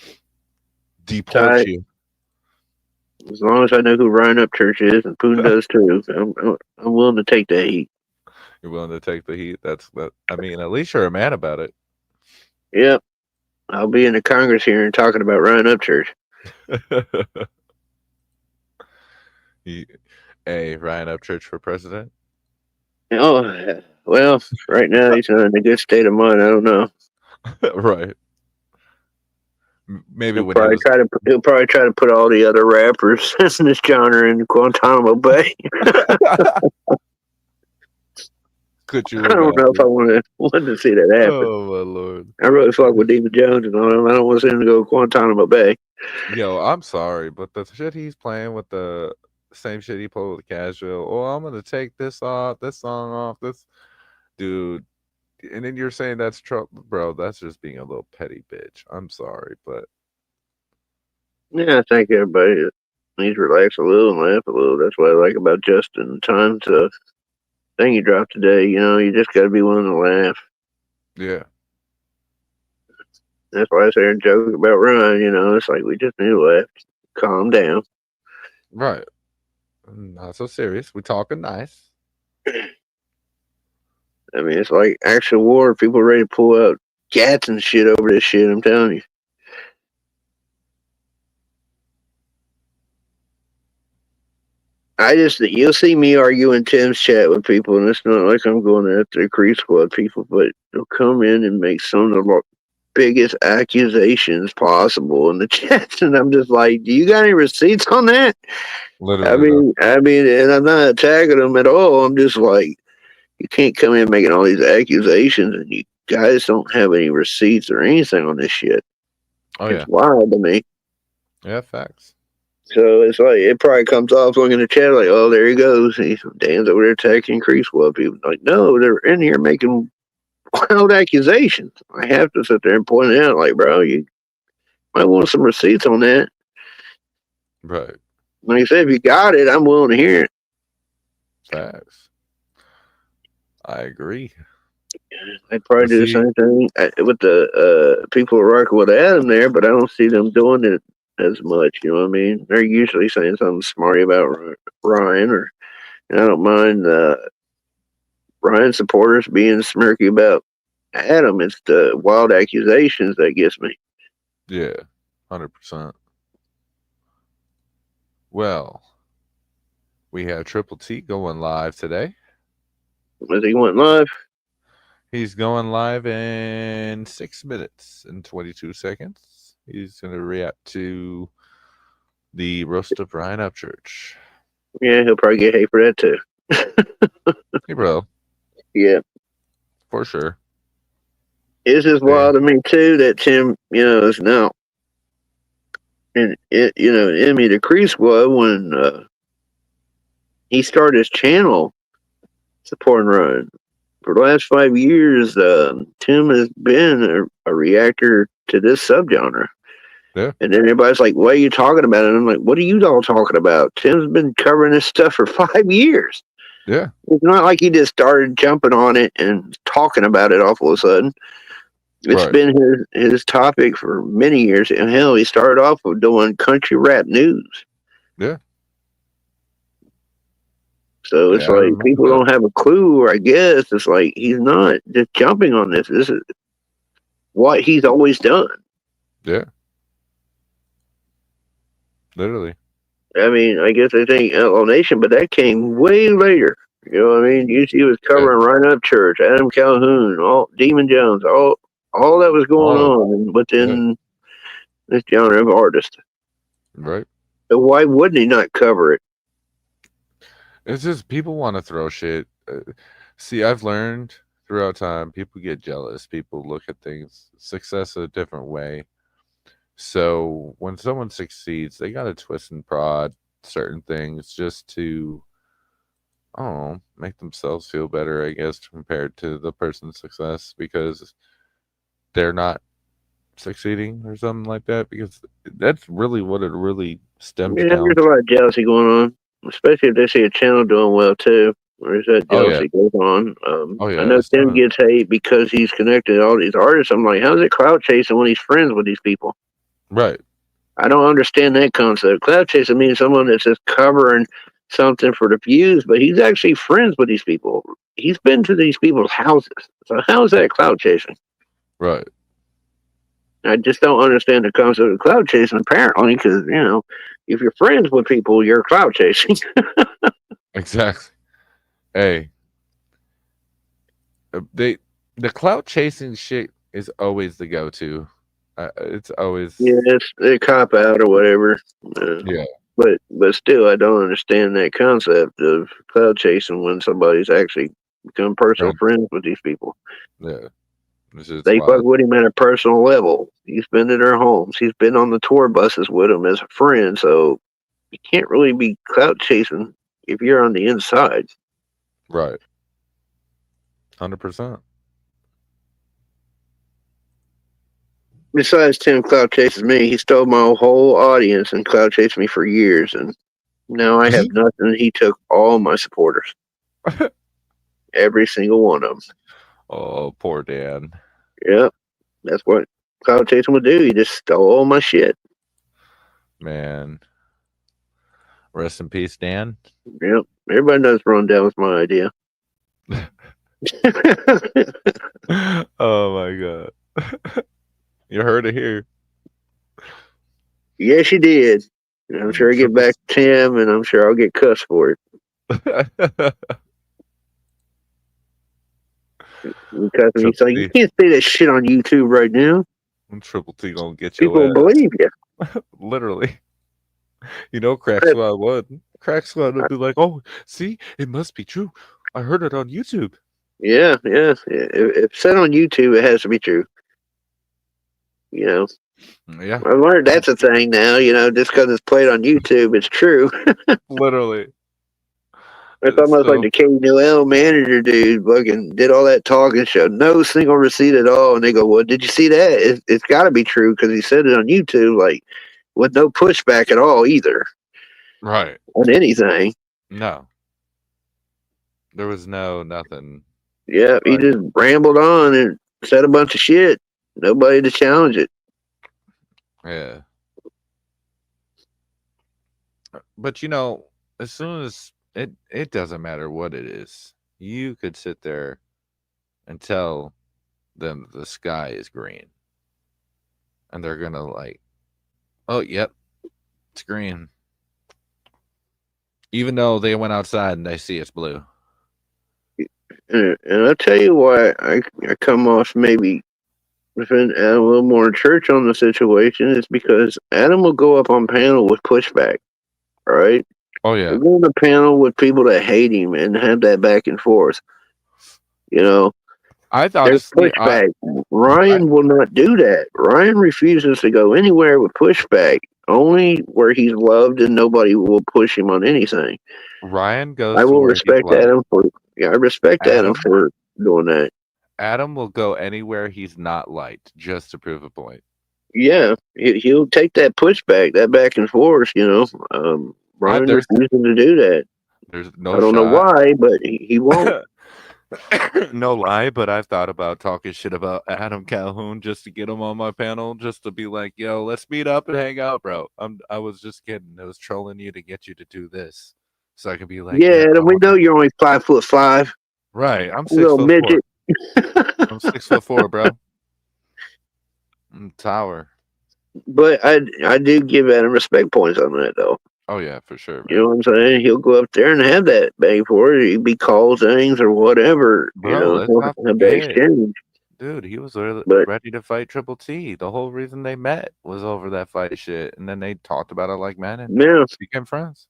So Deport you. as long as I know who Ryan Upchurch is, and Putin does too, I'm willing to take that heat. You're willing to take the heat. That's that. I mean, at least you're a man about it. Yep. I'll be in the Congress hearing talking about Ryan Upchurch. You- hey, Ryan Upchurch for president. Oh, well, right now he's not in a good state of mind. I don't know. Right. Maybe He'll when he probably was. try to put all the other rappers in this genre in Guantanamo Bay. Could you I don't know if I imagine? want to see that happen. Oh my lord. I really fuck with David Jones and all them. I don't want to see him to go to Guantanamo Bay. Yo, I'm sorry, but the shit he's playing with the same shit he played with Casual. Oh, I'm gonna take this off, this song off, this dude. And then you're saying that's Trump, bro. That's just being a little petty bitch. I'm sorry, but Yeah, I think everybody needs to relax a little and laugh a little. That's what I like about Justin Time's thing he dropped today. You just got to be willing to laugh. yeah, That's why I sit here and joke about Ryan. It's like we just need to laugh, calm down. right. Not so serious. We talking nice. I mean, it's like actual war. People ready to pull out cats and shit over this shit. I'm telling you. You'll see me argue in Tim's chat with people, and it's not like I'm going after the Creed Squad people, but they'll come in and make some of the biggest accusations possible in the chats, and I'm just like, do you got any receipts on that? Literally though. And I'm not attacking them at all. I'm just like, you can't come in making all these accusations, and you guys don't have any receipts or anything on this shit. Oh It's yeah. wild to me. Yeah, facts. So it's like it probably comes off looking at the chat like, oh, there he goes. Dan's over there attacking Creaswell people. Like, no, they're in here making wild accusations. I have to sit there and point it out, like, bro, you might want some receipts on that. Right. Like I said, if you got it, I'm willing to hear it. Facts. I agree. I'd probably do the See, same thing with the people who rock with Adam there, but I don't see them doing it as much. You know what I mean? They're usually saying something smarty about Ryan, and I don't mind Ryan supporters being smirky about Adam. It's the wild accusations that gets me. yeah, 100%. Well, we have Triple T going live today. Was he went live? He's going live in 6 minutes and 22 seconds. He's going to react to the roast of Brian Upchurch. Yeah, he'll probably get hate for that too. Hey, bro, Yeah. for sure. It's just wild to me too that Tim, is now in Enemy the Cree Squad when he started his channel supporting Ryan. For the last 5 years, Tim has been a reactor to this subgenre. Yeah. And then everybody's like, "What are you talking about?" And I'm like, "What are you all talking about?" Tim's been covering this stuff for 5 years. Yeah. It's not like he just started jumping on it and talking about it all of a sudden. It's Right. been his topic for many years. And hell, he started off with doing country rap news. Yeah. So it's Yeah, I like remember people that. don't have a clue, or I guess it's like he's not just jumping on this. This is what he's always done. Yeah. Literally. I mean, I guess they think Outlaw Nation, but that came way later. You know what I mean? He was covering Ryan Upchurch, Adam Calhoun, all Demon Jones, all that was going on within this genre of artist. Right. So why wouldn't he not cover it? It's just people want to throw shit. See, I've learned throughout time, people get jealous. People look at things, success a different way. So when someone succeeds, they got to twist and prod certain things just to, I don't know, make themselves feel better, I guess, compared to the person's success because they're not succeeding or something like that. Because that's really what it really stems Yeah, down there's to. a lot of jealousy going on, especially if they see a channel doing well too. Where's that Oh, yeah. jealousy goes on? Oh, yeah. I know it's Tim not- gets hate because he's connected to all these artists. I'm like, how's it clout chasing when he's friends with these people? Right. I don't understand that concept. Cloud chasing means someone that's just covering something for the views, but he's actually friends with these people. He's been to these people's houses. So how is that cloud chasing? Right. I just don't understand the concept of cloud chasing, apparently, because, if you're friends with people, you're cloud chasing. Exactly. Hey, the clout chasing shit is always the go-to. It's always Yeah, it's a cop out or whatever. Yeah. But still, I don't understand that concept of cloud chasing when somebody's actually become personal friends with these people. Yeah. It's just They wild. fuck with him at a personal level. He's been to their homes. He's been on the tour buses with them as a friend. So you can't really be clout chasing if you're on the inside. Right. 100%. Besides, Tim clout chases me. He stole my whole audience and clout chased me for years. And now I have nothing. He took all my supporters. Every single one of them. Oh, poor Dan. Yep. That's what clout chasing would do. He just stole all my shit. Man. Rest in peace, Dan. Yep. Everybody knows Rondell was my idea. Oh my god. You heard it here. Yes, you did. And I'm sure I get back to Tim, and I'm sure I'll get cussed for it. Because he's like, you can't say that shit on YouTube right now. Triple T gonna get you. People believe you. Literally. You know, Crack Squad would. Crack Squad would be like, "Oh, see, it must be true. I heard it on YouTube." Yeah. If said on YouTube, it has to be true. Yeah. I learned that's a thing now. Just because it's played on YouTube, it's true. Literally. It's almost like the K Noel manager dude fucking did all that talking, showed no single receipt at all, and they go, "Well, did you see that? It's got to be true because he said it on YouTube, like with no pushback at all either, Right. on anything." No. There was nothing. Yeah, he just rambled on and said a bunch of shit. Nobody to challenge it. Yeah. But as soon as it doesn't matter what it is, you could sit there and tell them the sky is green. And they're gonna oh, yep, it's green. Even though they went outside and they see it's blue. And I'll tell you why I come off maybe defend Adam a little more in church on the situation is because Adam will go up on panel with pushback, right? Oh He'll yeah, go on the panel with people that hate him and have that back and forth. You know, I there's honestly, pushback. Ryan will not do that. Ryan refuses to go anywhere with pushback. Only where he's loved and nobody will push him on anything. Ryan goes I to will where he's respect loved. Adam for I respect Adam Adam, for doing that. Adam will go anywhere he's not liked just to prove a point. Yeah, he'll take that pushback, that back and forth. Ryan There's refusing to do that. there's I no don't know shot. why, but he won't. No lie, but I've thought about talking shit about Adam Calhoun just to get him on my panel, just to be like, "Yo, let's meet up and hang out, bro." I was just kidding. I was trolling you to get you to do this, so I could be like, Yeah, "Yeah, and we know you're only 5'5", right. I'm you little 6'4". midget. I'm 6'4", bro. I'm tower. But I do give Adam respect points on that though. Oh yeah, for sure, You man. know what I'm saying? He'll go up there and have that bang for it. He'd be called things or whatever. Bro, let's He'll not have that forget, exchange. dude. He was But ready to fight Triple T. The whole reason they met was over that fight shit, and then they talked about it like men and yeah, became friends.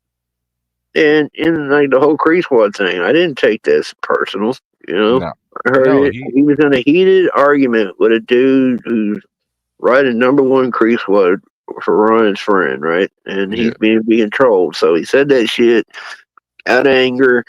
and in like the whole Crease Squad thing, I didn't take this personal. No, I heard no, it. He was in a heated argument with a dude who's riding #1 Crease Squad for Ryan's friend, right? And yeah, he's being trolled. So he said that shit out of anger.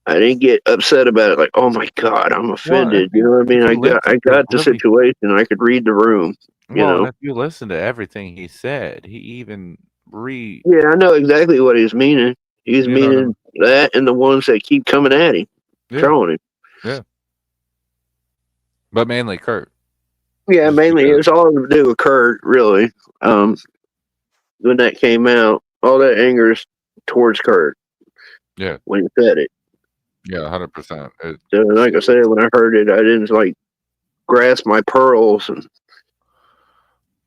I didn't get upset about it, like, oh my god, I'm well, offended. You know what I mean? if you I listen to got the really situation. I could read the room. well, and if you listen to everything he said, he even Yeah, I know exactly what he's meaning. He's you know what I meaning mean? that and the ones that keep coming at him, Yeah, trolling him. yeah, but mainly Kurt, Yeah, just mainly because. it's all to do with Kurt, really. When that came out, all that anger is towards Kurt Yeah, when he said it. yeah, 100%. So, like I said, when I heard it, I didn't like grasp my pearls and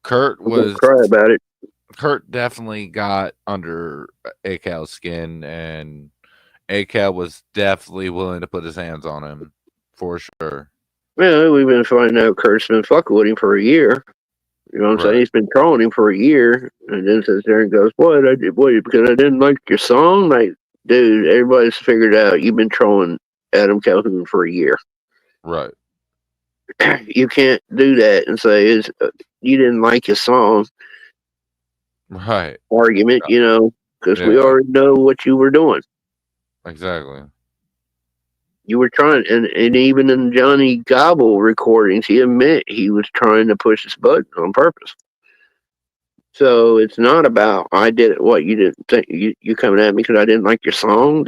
Kurt was cry about it. Kurt definitely got under ACal's skin, and ACal was definitely willing to put his hands on him for sure. Well, we've been finding out Kurt's been fucking with him for a year. You know what I'm saying? Right. He's been trolling him for a year, and then sits there and goes, "What? I did what? Because I didn't like your song." Like, dude, everybody's figured out you've been trolling Adam Calhoun for a year. Right. You can't do that and say you didn't like his song Right. argument. Because we Yeah. already know what you were doing. Exactly. You were trying, and even in Johnny Gobble recordings, he admit he was trying to push his button on purpose. So it's not about I did it. What you didn't think you coming at me because I didn't like your song.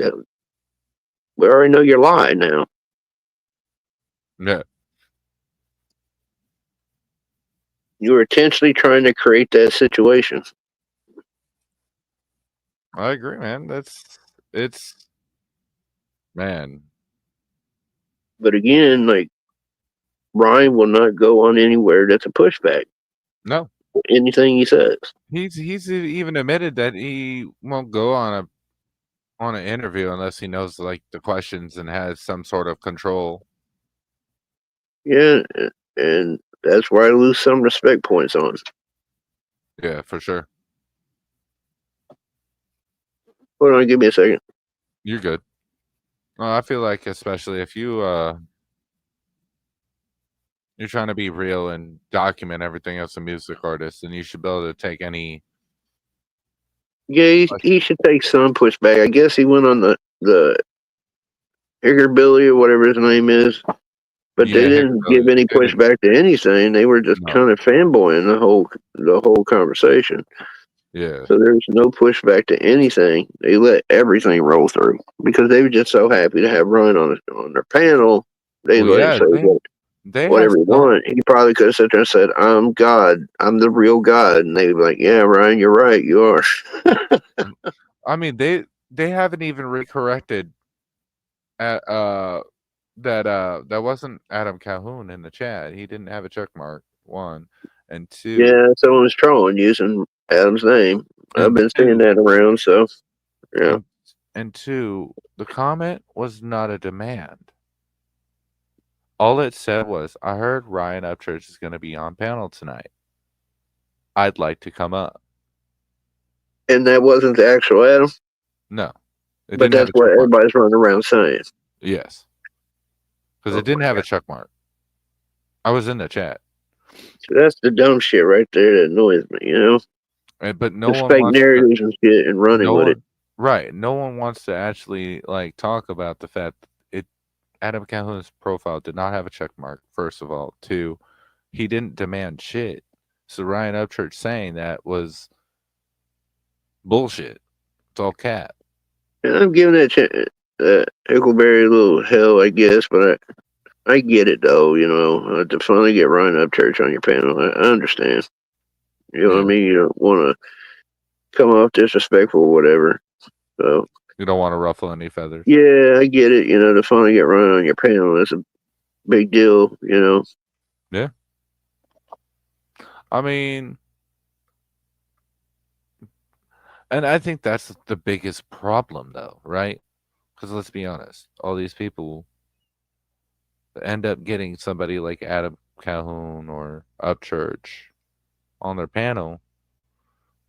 We already know you're lying now. Yeah. You were intentionally trying to create that situation. I agree, man. It's man. But again, like Ryan will not go on anywhere that's a pushback. No. Anything he says. He's even admitted that he won't go on an interview unless he knows like the questions and has some sort of control. Yeah, and that's where I lose some respect points on. Yeah, for sure. Hold on, give me a second. You're good. I feel like especially if you're trying to be real and document everything as a music artist, and you should be able to take any. Yeah, he should take some pushback. I guess he went on the Hickerbilly or whatever his name is, but they didn't give any pushback to anything. They were just kind of fanboying the whole conversation. Yeah. So there was no pushback to anything. They let everything roll through because they were just so happy to have Ryan on their panel. They let him say whatever he wanted. He probably could have sat there and said, "I'm God. I'm the real God," and they'd be like, "Yeah, Ryan, you're right. You are." I mean, they haven't even recorrected that wasn't Adam Calhoun in the chat. He didn't have a check mark, 1, and 2. Yeah, someone was trolling using Adam's name. I've been seeing that around, so yeah. And two, the comment was not a demand. All it said was, I heard Ryan Upchurch is going to be on panel tonight. I'd like to come up. And that wasn't the actual Adam, No. It but didn't have that's a what check mark. everybody's running around saying. Yes. Because Oh it didn't my have a God. check mark. I was in the chat. So that's the dumb shit right there that annoys me, you know? But no Just one fake wants to, narratives and shit and running no with it. one, right. No one wants to actually like talk about the fact that Adam Calhoun's profile did not have a check mark, first of all. Two, he didn't demand shit. So Ryan Upchurch saying that was bullshit. It's all cap. And I'm giving that Huckleberry a little hell, I guess, but I get it, though, you know, to finally get Ryan Upchurch on your panel. I understand. You know what I Yeah. mean? You don't want to come off disrespectful or whatever. So, You don't want to ruffle any feathers. yeah, I get it. You know, to finally get Ryan on your panel, that's a big deal, you know? Yeah. I mean, and I think that's the biggest problem, though, right? Because let's be honest, all these people end up getting somebody like Adam Calhoun or Upchurch on their panel.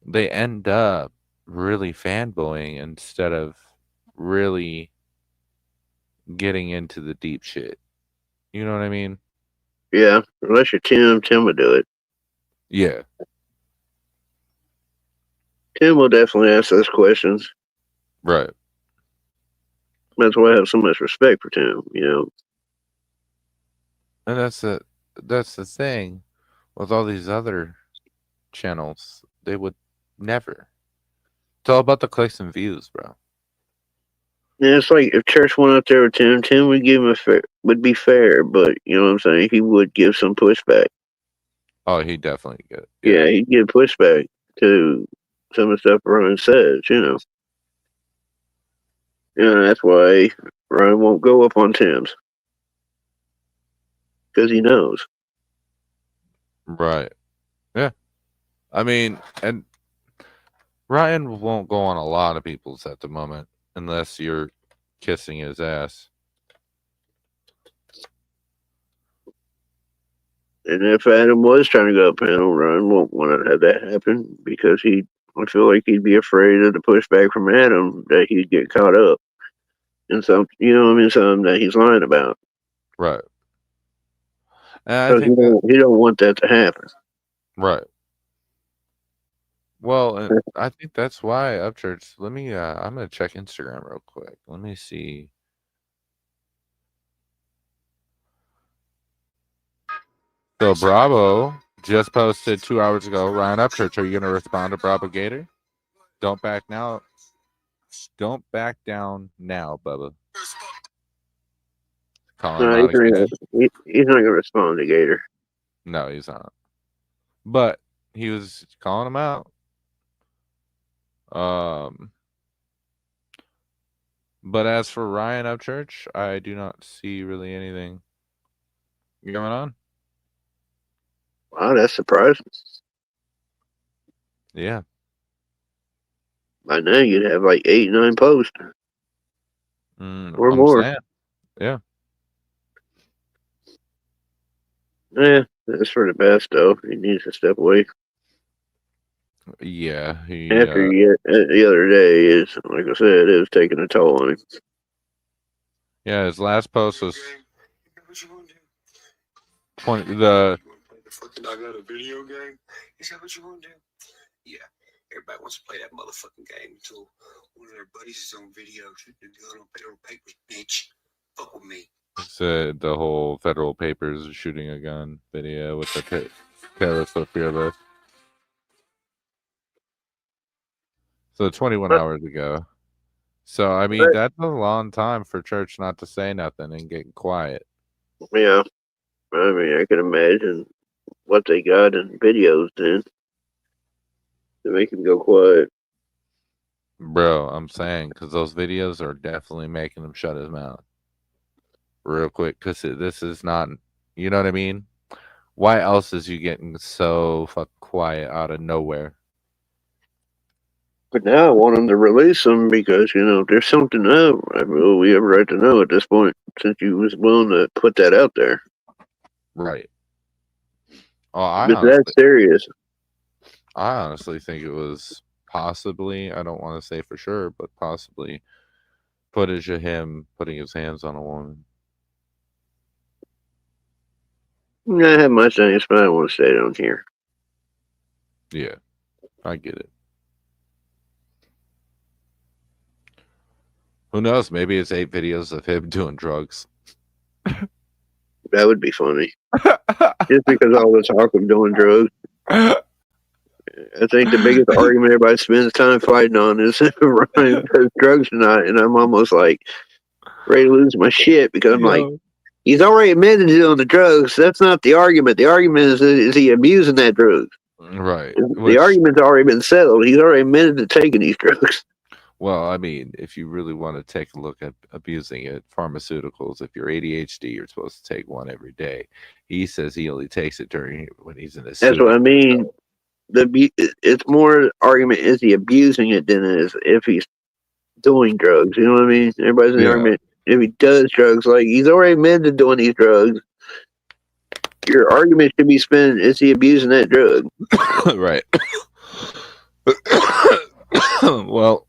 They end up really fanboying instead of really getting into the deep shit. You know what I mean? Yeah, unless you're Tim would do it. Yeah. Tim will definitely ask those questions. Right. That's why I have so much respect for Tim, you know? And that's the thing with all these other channels. They would never. It's all about the clicks and views, bro. Yeah, it's like if Church went out there with Tim would give him would be fair, but you know what I'm saying? He would give some pushback. Oh, he definitely get it. Yeah, he'd give pushback to some of the stuff Ryan says, you know. Yeah, that's why Ryan won't go up on Tim's. Because he knows. Right. Yeah. I mean, and Ryan won't go on a lot of people's at the moment unless you're kissing his ass. And if Adam was trying to go up panel, Ryan won't want to have that happen because I feel like he'd be afraid of the pushback from Adam that he'd get caught up in some, you know what I mean, something that he's lying about. Right. And I So think he don't want that to happen. right. Well, and I think that's why Upchurch. Let me. I'm gonna check Instagram real quick. Let me see. So Bravo just posted 2 hours ago. Ryan Upchurch, are you gonna respond to Bravo Gator? Don't back now. Don't back down now, Bubba. Calling him No, out again. he's not going to respond to Gator. No, he's not. But he was calling him out. But as for Ryan Upchurch, I do not see really anything going on. Wow, that's surprising. Yeah. By now you'd have like 8, 9 posts or I'm more. saying. Yeah. Yeah, that's for the best though. He needs to step away. Yeah. After the other day is, like I said, it was taking a toll on him. Yeah, his last post was 20. The I got a video game. Is that what you want to do? Yeah. Everybody wants to play that motherfucking game until one of their buddies is on video shooting a gun on federal papers, bitch. Fuck with me. said the whole Federal Papers shooting a gun video with the Taylor Swift fearless. So 21 hours ago. So I mean that's a long time for Church not to say nothing and get quiet. Yeah. I mean, I can imagine what they got in videos then to make him go quiet. Bro, I'm saying because those videos are definitely making him shut his mouth real quick because this is not, you know what I mean? Why else is you getting so fucking quiet out of nowhere? But now I want them to release them because, there's something up. Will we have a right to know at this point since you was willing to put that out there? Right. Oh, But that's serious. I honestly think it was possibly, I don't want to say for sure, but possibly footage of him putting his hands on a woman. I have my things, but I don't want to say it on here. Yeah, I get it. Who knows? Maybe it's 8 videos of him doing drugs. That would be funny. Just because all the talk of doing drugs. I think the biggest argument everybody spends time fighting on is if Ryan does drugs or not, and I'm almost like ready to lose my shit because I'm like, he's already admitted to doing the drugs. That's not the argument. The argument is he abusing that drug? Right. The argument's already been settled. He's already admitted to taking these drugs. Well, I mean, if you really want to take a look at abusing it, pharmaceuticals, if you're ADHD, you're supposed to take one every day. He says he only takes it when he's in his That's what I mean. It's more argument is he abusing it than it is if he's doing drugs. You know what I mean? Everybody's in the argument if he does drugs, like he's already admitted to doing these drugs. Your argument should be spent: is he abusing that drug? Right. Well,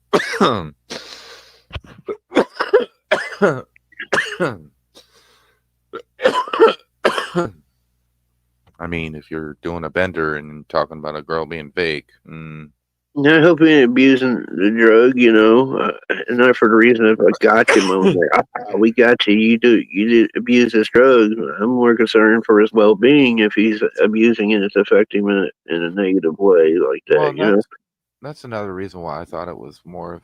I mean, if you're doing a bender and talking about a girl being fake, I hope he ain't abusing the drug, and not for the reason of a gotcha moment. Like, we got you. You did abuse this drug. I'm more concerned for his well-being if he's abusing it. It's affecting him in a negative way like that. Well, that's another reason why I thought it was more of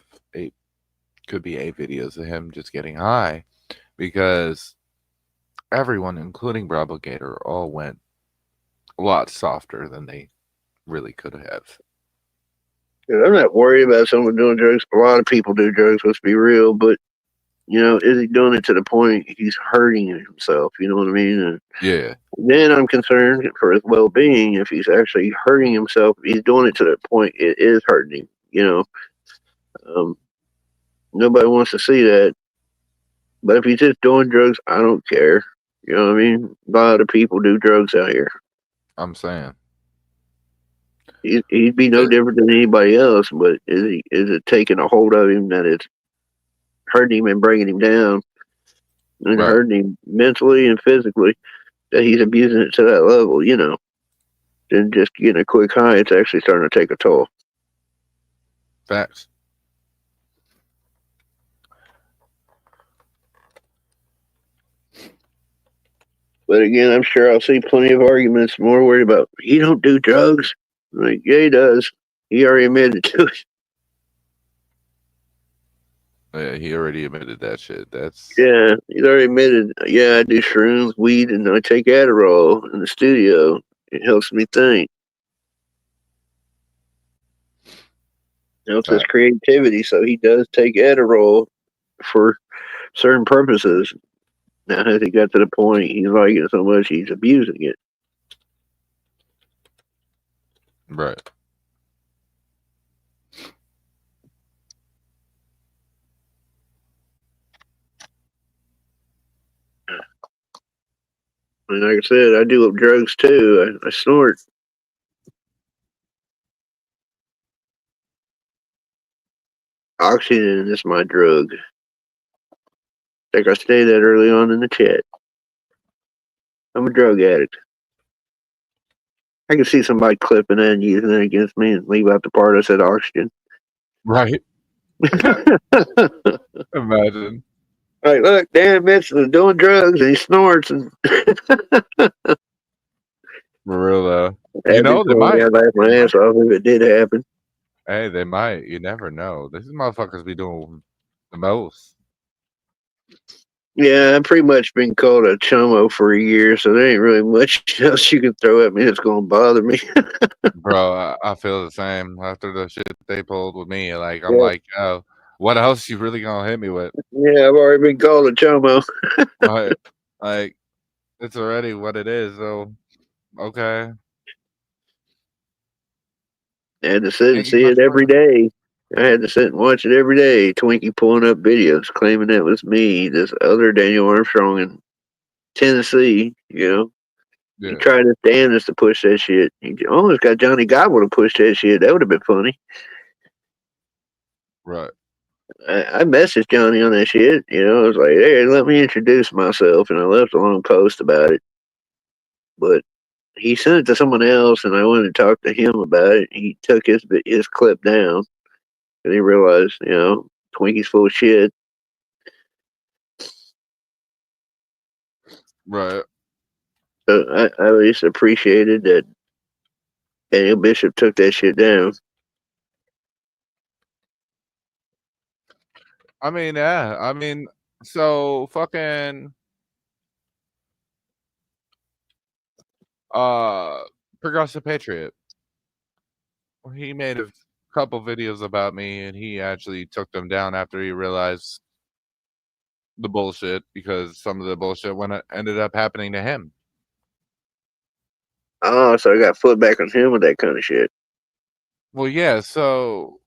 could be 8 videos of him just getting high, because everyone, including Bravo Gator, all went a lot softer than they really could have. I'm not worried about someone doing drugs. A lot of people do drugs, let's be real, but is he doing it to the point he's hurting himself? You know what I mean? And yeah. Then I'm concerned for his well-being. If he's actually hurting himself, he's doing it to the point it is hurting him. Nobody wants to see that. But if he's just doing drugs, I don't care. You know what I mean? A lot of people do drugs out here. I'm saying. He'd be no different than anybody else, but is it taking a hold of him that it's hurting him and bringing him down and hurting him mentally and physically, that he's abusing it to that level, then just getting a quick high, it's actually starting to take a toll. Facts. But again, I'm sure I'll see plenty of arguments more worried about, he don't do drugs. Like, yeah, he does. He already admitted to it. Yeah, he already admitted that shit. Yeah, he's already admitted, yeah, I do shrooms, weed, and I take Adderall in the studio. It helps me think. It helps his creativity, so he does take Adderall for certain purposes. Now, has he got to the point he's liking it so much he's abusing it? Right. And like I said, I do up drugs too. I snort. Oxygen is my drug. Like I stated that early on in the chat. I'm a drug addict. I can see somebody clipping that and using it against me and leave out the part I said oxygen. Right. Imagine. Like, look, Dan Mitchell is doing drugs and he snorts. And for real, though. They might. I'd laugh my ass off if it did happen. Hey, they might. You never know. These motherfuckers be doing the most. Yeah, I've pretty much been called a chomo for a year, so there ain't really much else you can throw at me that's going to bother me. Bro, I feel the same after the shit they pulled with me. Like, I'm like, yo, what else you really going to hit me with? Yeah, I've already been called a chomo. Like, it's already what it is, so, okay. And to see it every day. I had to sit and watch it every day. Twinkie pulling up videos, claiming that was me, this other Daniel Armstrong in Tennessee. You know, he Yeah. tried his damnedest to push that shit. He almost got Johnny Gobble to push that shit. That would have been funny. Right. I messaged Johnny on that shit. You know, I was like, "Hey, let me introduce myself," and I left a long post about it. But he sent it to someone else, and I wanted to talk to him about it. He took his clip down, and he realized, you know, Twinkie's full of shit. Right. So I at least appreciated that Daniel Bishop took that shit down. I mean, yeah. I mean, so fucking Progressive Patriot. He made a couple videos about me, and he actually took them down after he realized the bullshit, because some of the bullshit ended up happening to him. Oh, so I got foot back on him with that kind of shit. Well, yeah. So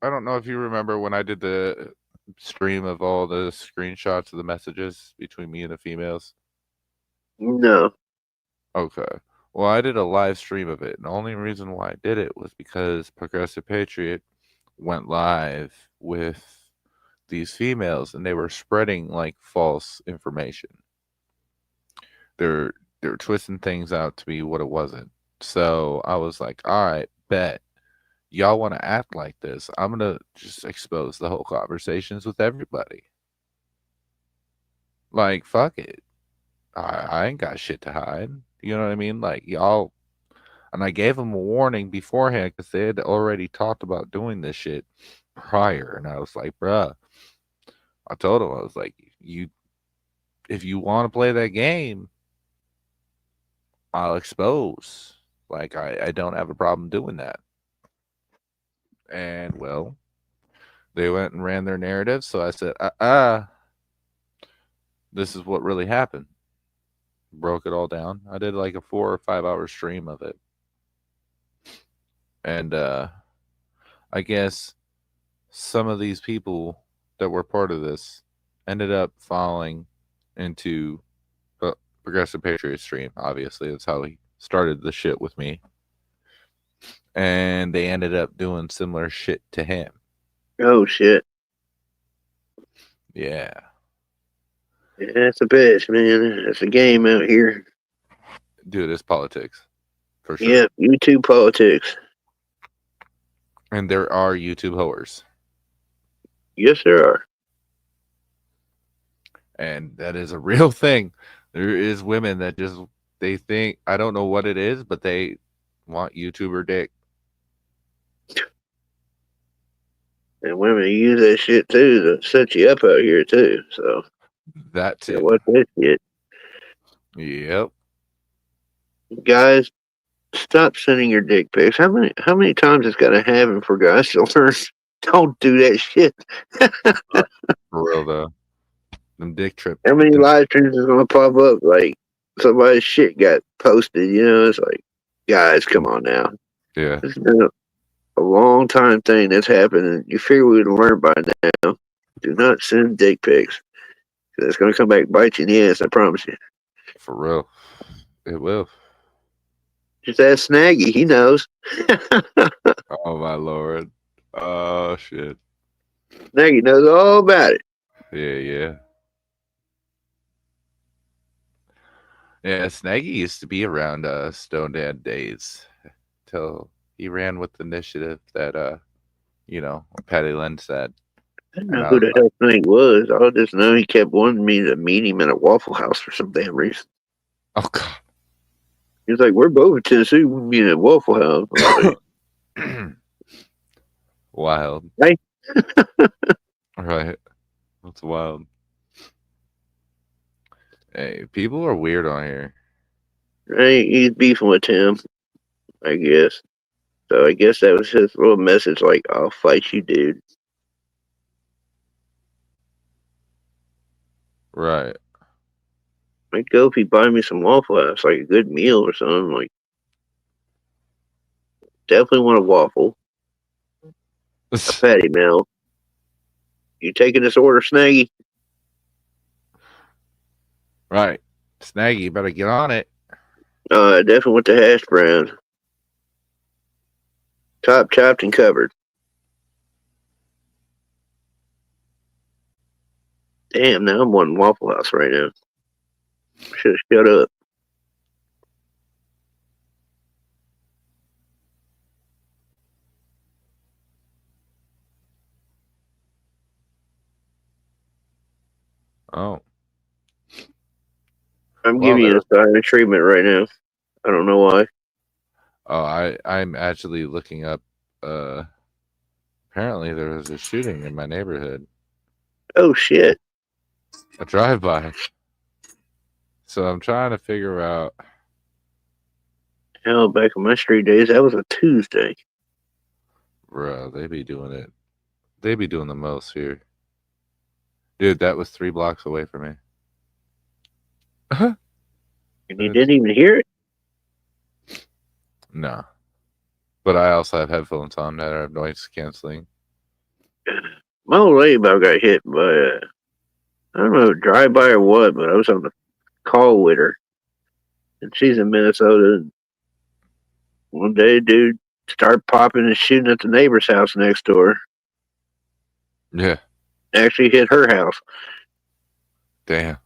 I don't know if you remember when I did the stream of all the screenshots of the messages between me and the females. No. Okay. Well, I did a live stream of it, and the only reason why I did it was because Progressive Patriot went live with these females, and they were spreading like false information. They're twisting things out to be what it wasn't. So I was like, all right, bet. Y'all want to act like this, I'm gonna just expose the whole conversations with everybody. Like, fuck it. I ain't got shit to hide. You know what I mean? Like, y'all. And I gave them a warning beforehand because they had already talked about doing this shit prior. And I was like, bruh, I told them, I was like, if you want to play that game, I'll expose. Like, I don't have a problem doing that. And well, they went and ran their narrative. So I said, this is what really happened. Broke it all down. I did like a 4 or 5 hour stream of it. And I guess some of these people that were part of this ended up falling into Progressive Patriot stream. Obviously, that's how he started the shit with me. And they ended up doing similar shit to him. Oh, shit. Yeah. Yeah, that's the best, man. That's a game out here. Dude, it's politics. For sure. Yeah, YouTube politics. And there are YouTube whores. Yes, there are. And that is a real thing. There is women that just, they think, I don't know what it is, but they want YouTuber dick. And women use that shit too to set you up out here too. So That too. yeah, what's that shit? Yep. Guys, stop sending your dick pics. How many times it's gotta happen for guys to learn? Don't do that shit. For real though. Them dick trip. How many live streams is gonna pop up like somebody's shit got posted? You know, it's like, guys, come on now. Yeah. It's been a long time thing that's happened, and you figure we would learn by now. Do not send dick pics. It's gonna come back and bite you in the ass. I promise you. For real. It will. Just ask Snaggy. He knows. Oh my lord. Oh shit. Snaggy knows all about it. Yeah. Yeah, Snaggy used to be around Stone Dad days till he ran with the initiative that Patty Lynn said. I don't know who the hell Snaggy was. I just know he kept wanting me to meet him at a Waffle House for some damn reason. Oh god. He was like, "We're both in Tennessee. We meet at Waffle House." Like, Wild. Right? Right. That's wild. Hey, people are weird on here. right? He's beefing with Tim, I guess. So I guess that was his little message, like, "I'll fight you, dude." Right. I'd go if he buy me some Waffle House, like a good meal or something. Like, definitely want a waffle. Patty Mel. You taking this order, Snaggy? Right. Snaggy, you better get on it. Definitely with the hash browns. Top chopped and covered. Damn, now I'm wanting Waffle House right now. Should have shut up. Oh. I'm Well, giving you there- a silent treatment right now. I don't know why. Oh, I'm actually looking up. Apparently there was a shooting in my neighborhood, Oh shit. a drive-by. So I'm trying to figure out. Hell, back in my street days, that was a Tuesday. Bro, they be doing it. They be doing the most here, dude. That was 3 blocks away from me. And you didn't even hear it? No, but I also have headphones on that are noise canceling. My old lady about got hit by I don't know, drive-by or what, but I was on the call with her. And she's in Minnesota. And one day, dude started popping and shooting at the neighbor's house next door. Yeah, Actually hit her house. damn.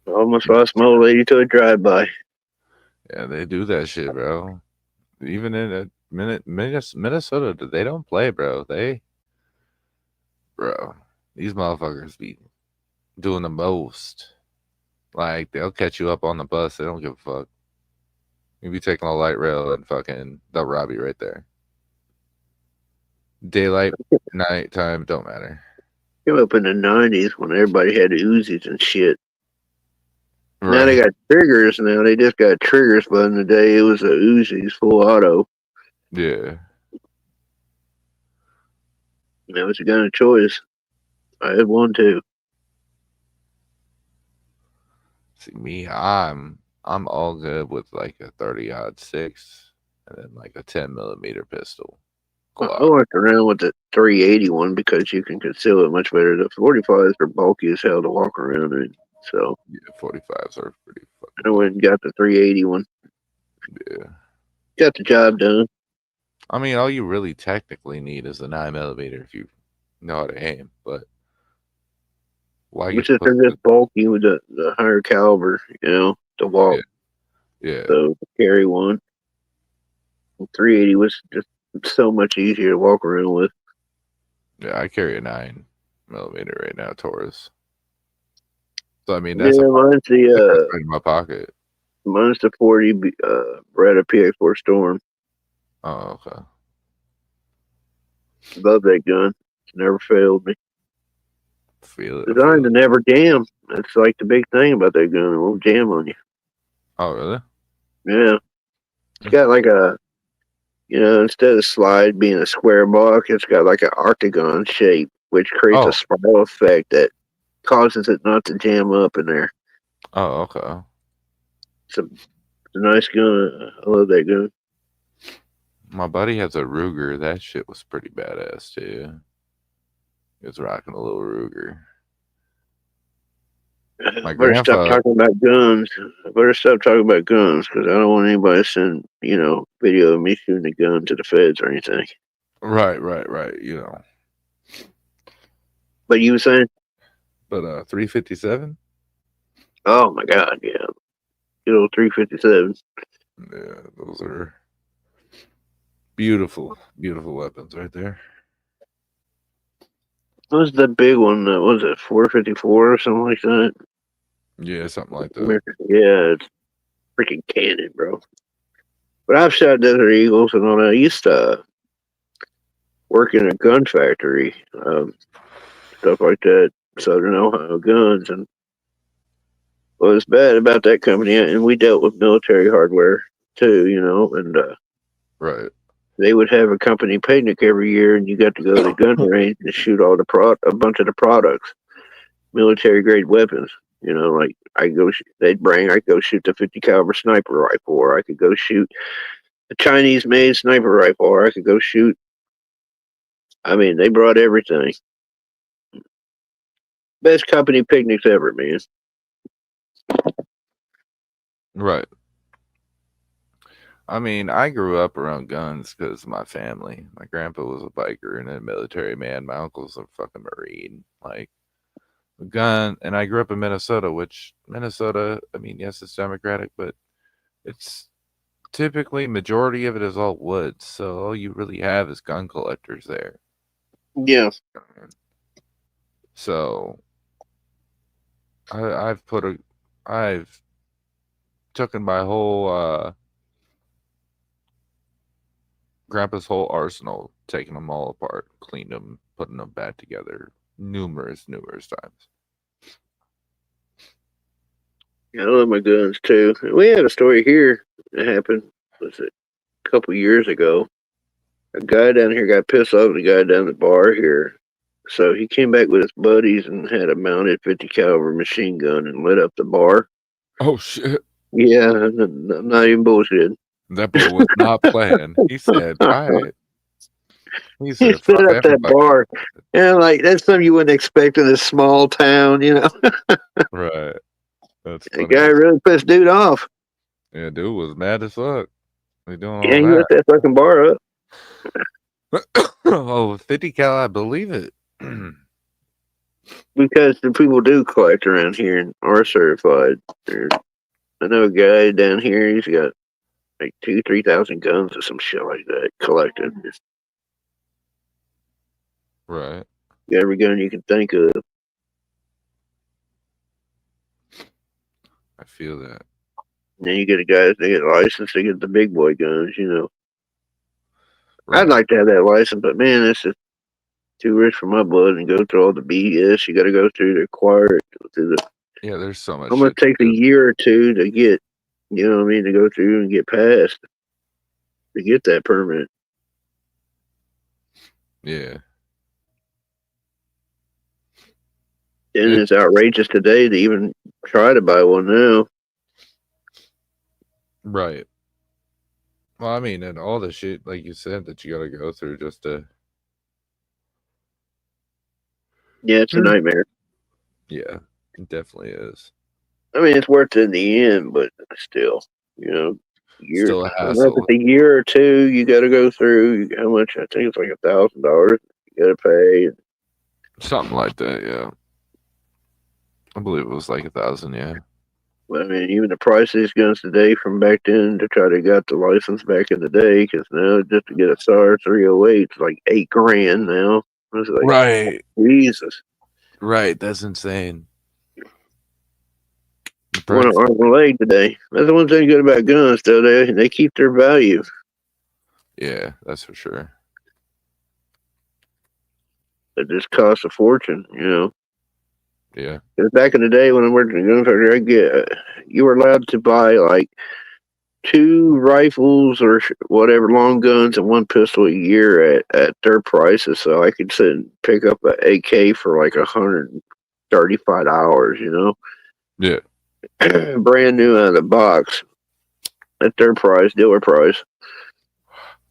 I almost lost my old lady to a drive-by. Yeah, they do that shit, bro. Even in Minnesota, they don't play, bro. Bro, these motherfuckers be doing the most. Like, they'll catch you up on the bus. They don't give a fuck. You be taking a light rail and fucking, they'll rob you right there. Daylight, nighttime, don't matter. Came up in the 90s when everybody had Uzis and shit. Now they Right. got triggers now. They just got triggers, but in the day it was a Uzis full auto. Yeah. And that was a gun of choice. I had one too. See me, I'm all good with like a 30-06 and then like a 10mm pistol. I worked around with the 380 one because you can conceal it much better. The 45s are bulky as hell to walk around in. So Yeah, 45s are pretty fucking I went and got the 380 one. yeah. Got the job done. I mean, all you really technically need is a 9mm if you know how to aim, but why Which you is they're just bulky with the higher caliber, to walk. Yeah. So carry one. 380 was just so much easier to walk around with. Yeah, I carry a 9mm right now, Taurus. So I mean, that's Yeah, that's right in my pocket. mine's the 40 Beretta PX4 Storm. Oh, okay. Love that gun. It's never failed me. Feel it. Designed to never jam. That's like the big thing about that gun. It won't jam on you. Oh, really? Yeah. It's got like a, instead of slide being a square block, it's got like an octagon shape, which creates Oh. a spiral effect that causes it not to jam up in there. Oh, okay. It's a nice gun. I love that gun. My buddy has a Ruger. That shit was pretty badass too. He was rocking a little Ruger. My I better stop grandpa- talking about guns. I better stop talking about guns because I don't want anybody to send, video of me shooting a gun to the feds or anything. Right. You know, But you were saying? but 357. Oh my God, yeah. Good old 357. Yeah, those are beautiful weapons right there. What was the big one? Was it 454 or something like that? Yeah, something like that. Yeah, it's freaking cannon, bro. But I've shot Desert Eagles and all that. I used to work in a gun factory, stuff like that. Southern Ohio Guns. And what was bad about that company, and we dealt with military hardware too, and Right. they would have a company picnic every year, and you got to go to the gun range and shoot all a bunch of the products, military grade weapons. Like I could go shoot the 50 caliber sniper rifle, or I could go shoot a Chinese-made sniper rifle, or I could go shoot. I mean, they brought everything. Best company picnics ever, man. Right. I mean, I grew up around guns because of my family. My grandpa was a biker and a military man. My uncle's a fucking Marine. Like, a gun, and I grew up in Minnesota, which Minnesota, I mean, yes, it's Democratic, but it's typically majority of it is all woods. So all you really have is gun collectors there. Yeah. So I've taken my whole grandpa's whole arsenal, taking them all apart, cleaned them, putting them back together numerous times. I love my guns too. We had a story here that happened, was it a couple years ago? A guy down here got pissed off at the guy down the bar here. So he came back with his buddies and had a mounted 50 caliber machine gun and lit up the bar. Oh shit. Yeah, I'm not even bullshit. That boy was not playing. He said, try it. He He said, set fuck up that everybody. bar. And like, that's something you wouldn't expect in a small town, you know? Right. That's The funny. guy really pissed dude off. Yeah, dude was mad as fuck. We doing all Yeah, he lit that fucking bar up. that. Oh, 50 cal, I believe it. Because the people do collect around here and are certified. I know a guy down here, he's got like 2,000-3,000 guns or some shit like that collected. Just Right. every gun you can think of. I feel that. And then you get the guys, they get licensed, they get the big boy guns, you know. Right. I'd like to have that license, but man, that's just too rich for my blood and go through all the BS you got to go through to acquire it. Go through the, Yeah, there's so much. almost shit takes to a do. year or two to get, you know what I mean, to go through and get past to get that permit. Yeah. And it's outrageous today to even try to buy one now. Right. Well, I mean, and all the shit, like you said, that you got to go through just to. Yeah, it's a nightmare. Yeah, it definitely is. I mean, it's worth it in the end, but still, you know, Still a unless hassle. it's a year or two, you got to go through. How much? I think it's like $1,000 you got to pay. Something like that, yeah. I believe it was like 1,000, yeah. But I mean, even the price of these guns today from back then to try to get the license back in the day, because now just to get a SAR 308, it's like $8,000 now. It's like, Right. Jesus. Right, that's insane. The Want price- an arm and leg today. That's the one thing good about guns, though. They keep their value. Yeah, that's for sure. It just costs a fortune, you know. Yeah. 'Cause back in the day when I worked in a gun factory, you were allowed to buy like 2 rifles or whatever, long guns, and 1 pistol a year at their prices. So I could sit and pick up an AK for like $135, you know. Yeah. Brand new out of the box at their price, dealer price.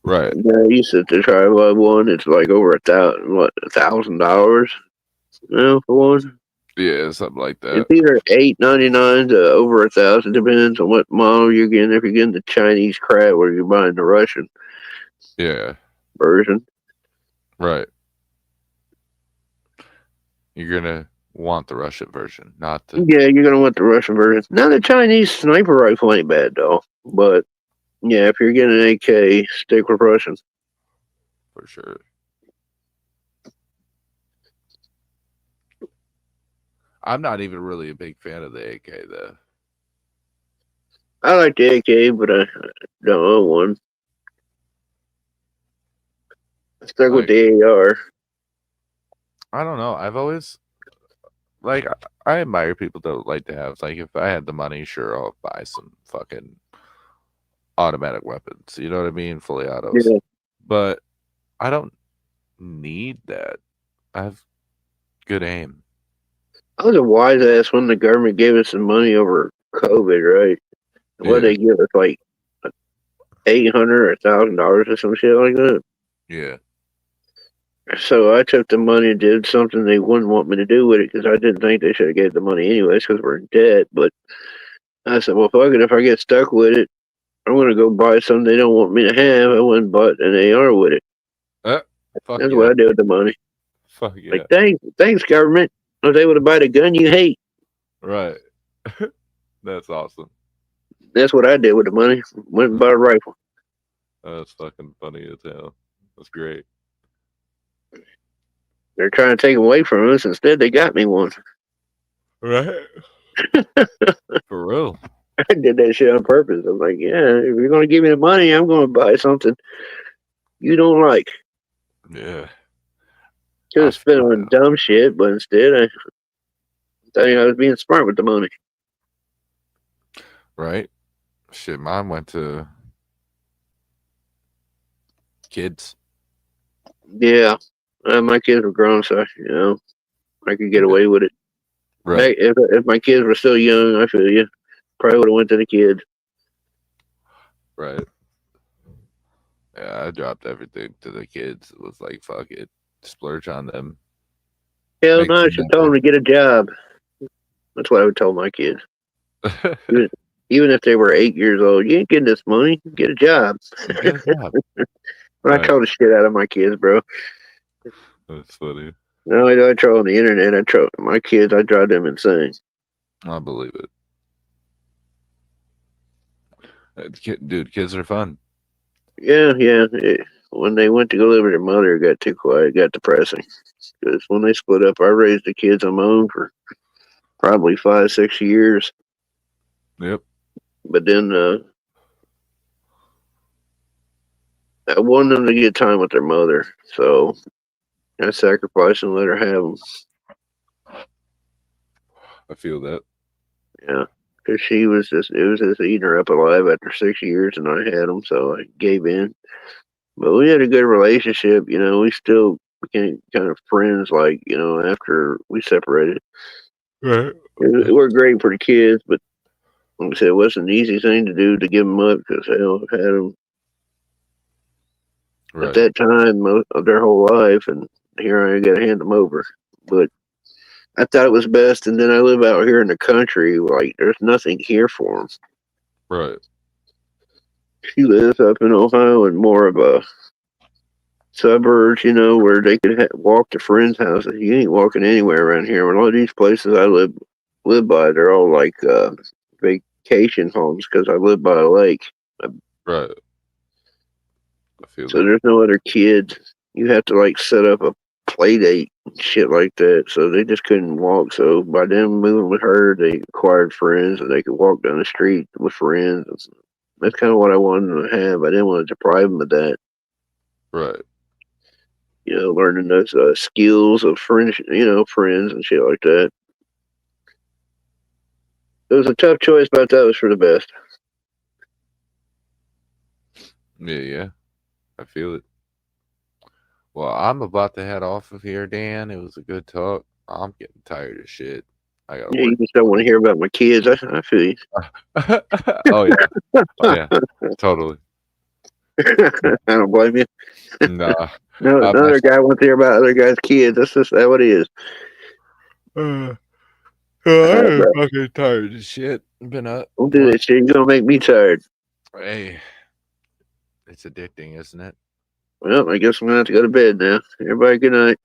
Right. Yeah, you sit there try to buy one, it's like over $1,000, you know, for one. Yeah, something like that. It's either $899 to over $1,000, depends on what model you're getting. If you're getting the Chinese crap, or you're buying the Russian Yeah. version. Right. You're gonna want the Russian version, not the. Yeah, you're gonna want the Russian version. Now the Chinese sniper rifle ain't bad though, but yeah, if you're getting an AK, stick with Russian. For sure. I'm not even really a big fan of the AK though. I like the AK, but I don't own one. I stuck with the AR. I don't know. I've always like I admire people that like to have like if I had the money, sure I'll buy some fucking automatic weapons. You know what I mean? Fully autos. Yeah. But I don't need that. I have good aim. I was a wise ass when the government gave us some money over COVID, right? And what Yeah. they give us, like $800 or $1,000 or some shit like that. Yeah. So I took the money and did something they wouldn't want me to do with it because I didn't think they should have gave the money anyways because we're in debt. But I said, well, fuck it. If I get stuck with it, I'm going to go buy something they don't want me to have. I went and bought an AR with it. Fuck That's yeah. what I did with the money. Fuck yeah. Like, thanks, government. I was able to buy the gun you hate. Right. That's awesome. That's what I did with the money. Went and bought a rifle. That's fucking funny as hell. That's great. They're trying to take away from us. Instead, they got me one. Right. For real. I did that shit on purpose. I'm like, yeah, if you're going to give me the money, I'm going to buy something you don't like. Yeah. Could have spent it on dumb shit, but instead, I thought I was being smart with the money. Right. Shit, mine went to kids. Yeah. My kids were grown, so, I could get away with it. Right. Hey, if my kids were still young, I feel you. Probably would have went to the kids. Right. Yeah, I dropped everything to the kids. It was like, fuck it. Splurge on them. Hell Make no, I them should tell them to get a job. That's what I would tell my kids. Even if they were 8 years old, you ain't getting this money. Get a job. Get a job. I Right. troll the shit out of my kids, bro. That's funny. No, I troll on the internet. I troll my kids. I drive them insane. I believe it. Dude, kids are fun. Yeah. When they went to go live with their mother, it got too quiet. It got depressing. Because when they split up, I raised the kids on my own for probably 5-6 years. Yep. But then I wanted them to get time with their mother, so I sacrificed and let her have them. I feel that. Yeah, because it was just eating her up alive after 6 years, and I had them, so I gave in. But we had a good relationship, we still became kind of friends, after we separated. Right. We're great for the kids, but like I said, it wasn't an easy thing to do to give them up because hell, I've had them at that time most of their whole life, and here I got to hand them over. But I thought it was best, and then I live out here in the country, like there's nothing here for them. Right. She lives up in Ohio in more of a suburbs, where they could walk to friends' houses. You ain't walking anywhere around here. A lot of these places I live by, they're all like vacation homes because I live by a lake. Right. I feel So that. there's no other kids. You have to set up a play date and shit like that. So they just couldn't walk. So by them moving with her, they acquired friends and they could walk down the street with friends. That's kind of what I wanted them to have. I didn't want to deprive them of that. Right. Learning those skills of friends and shit like that. It was a tough choice, but that was for the best. Yeah. I feel it. Well, I'm about to head off of here, Dan. It was a good talk. I'm getting tired of shit. I gotta You just don't want to hear about my kids. I feel you. work. Oh yeah. Totally. I don't blame you. Nah. No, another guy wants to hear about other guys' kids. That's just what it is. I'm fucking tired of shit. Been up. Don't do that shit. You're gonna make me tired. Hey, it's addicting, isn't it? Well, I guess I'm gonna have to go to bed now. Everybody, good night.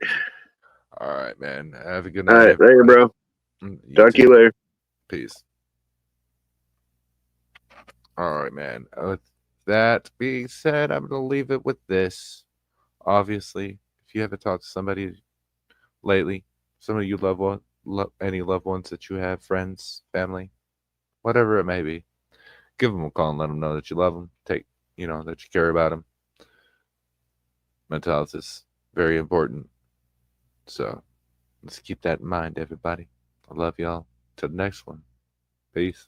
All right, man. Have a good All night. right, later, bro. Talk to you later. Peace. All right, man. With that being said, I'm going to leave it with this. Obviously, if you haven't talked to somebody lately, some of you any loved ones that you have, friends, family, whatever it may be, give them a call and let them know that you love them. That you care about them. Mental health is very important. So let's keep that in mind, everybody. I love y'all. Till the next one. Peace.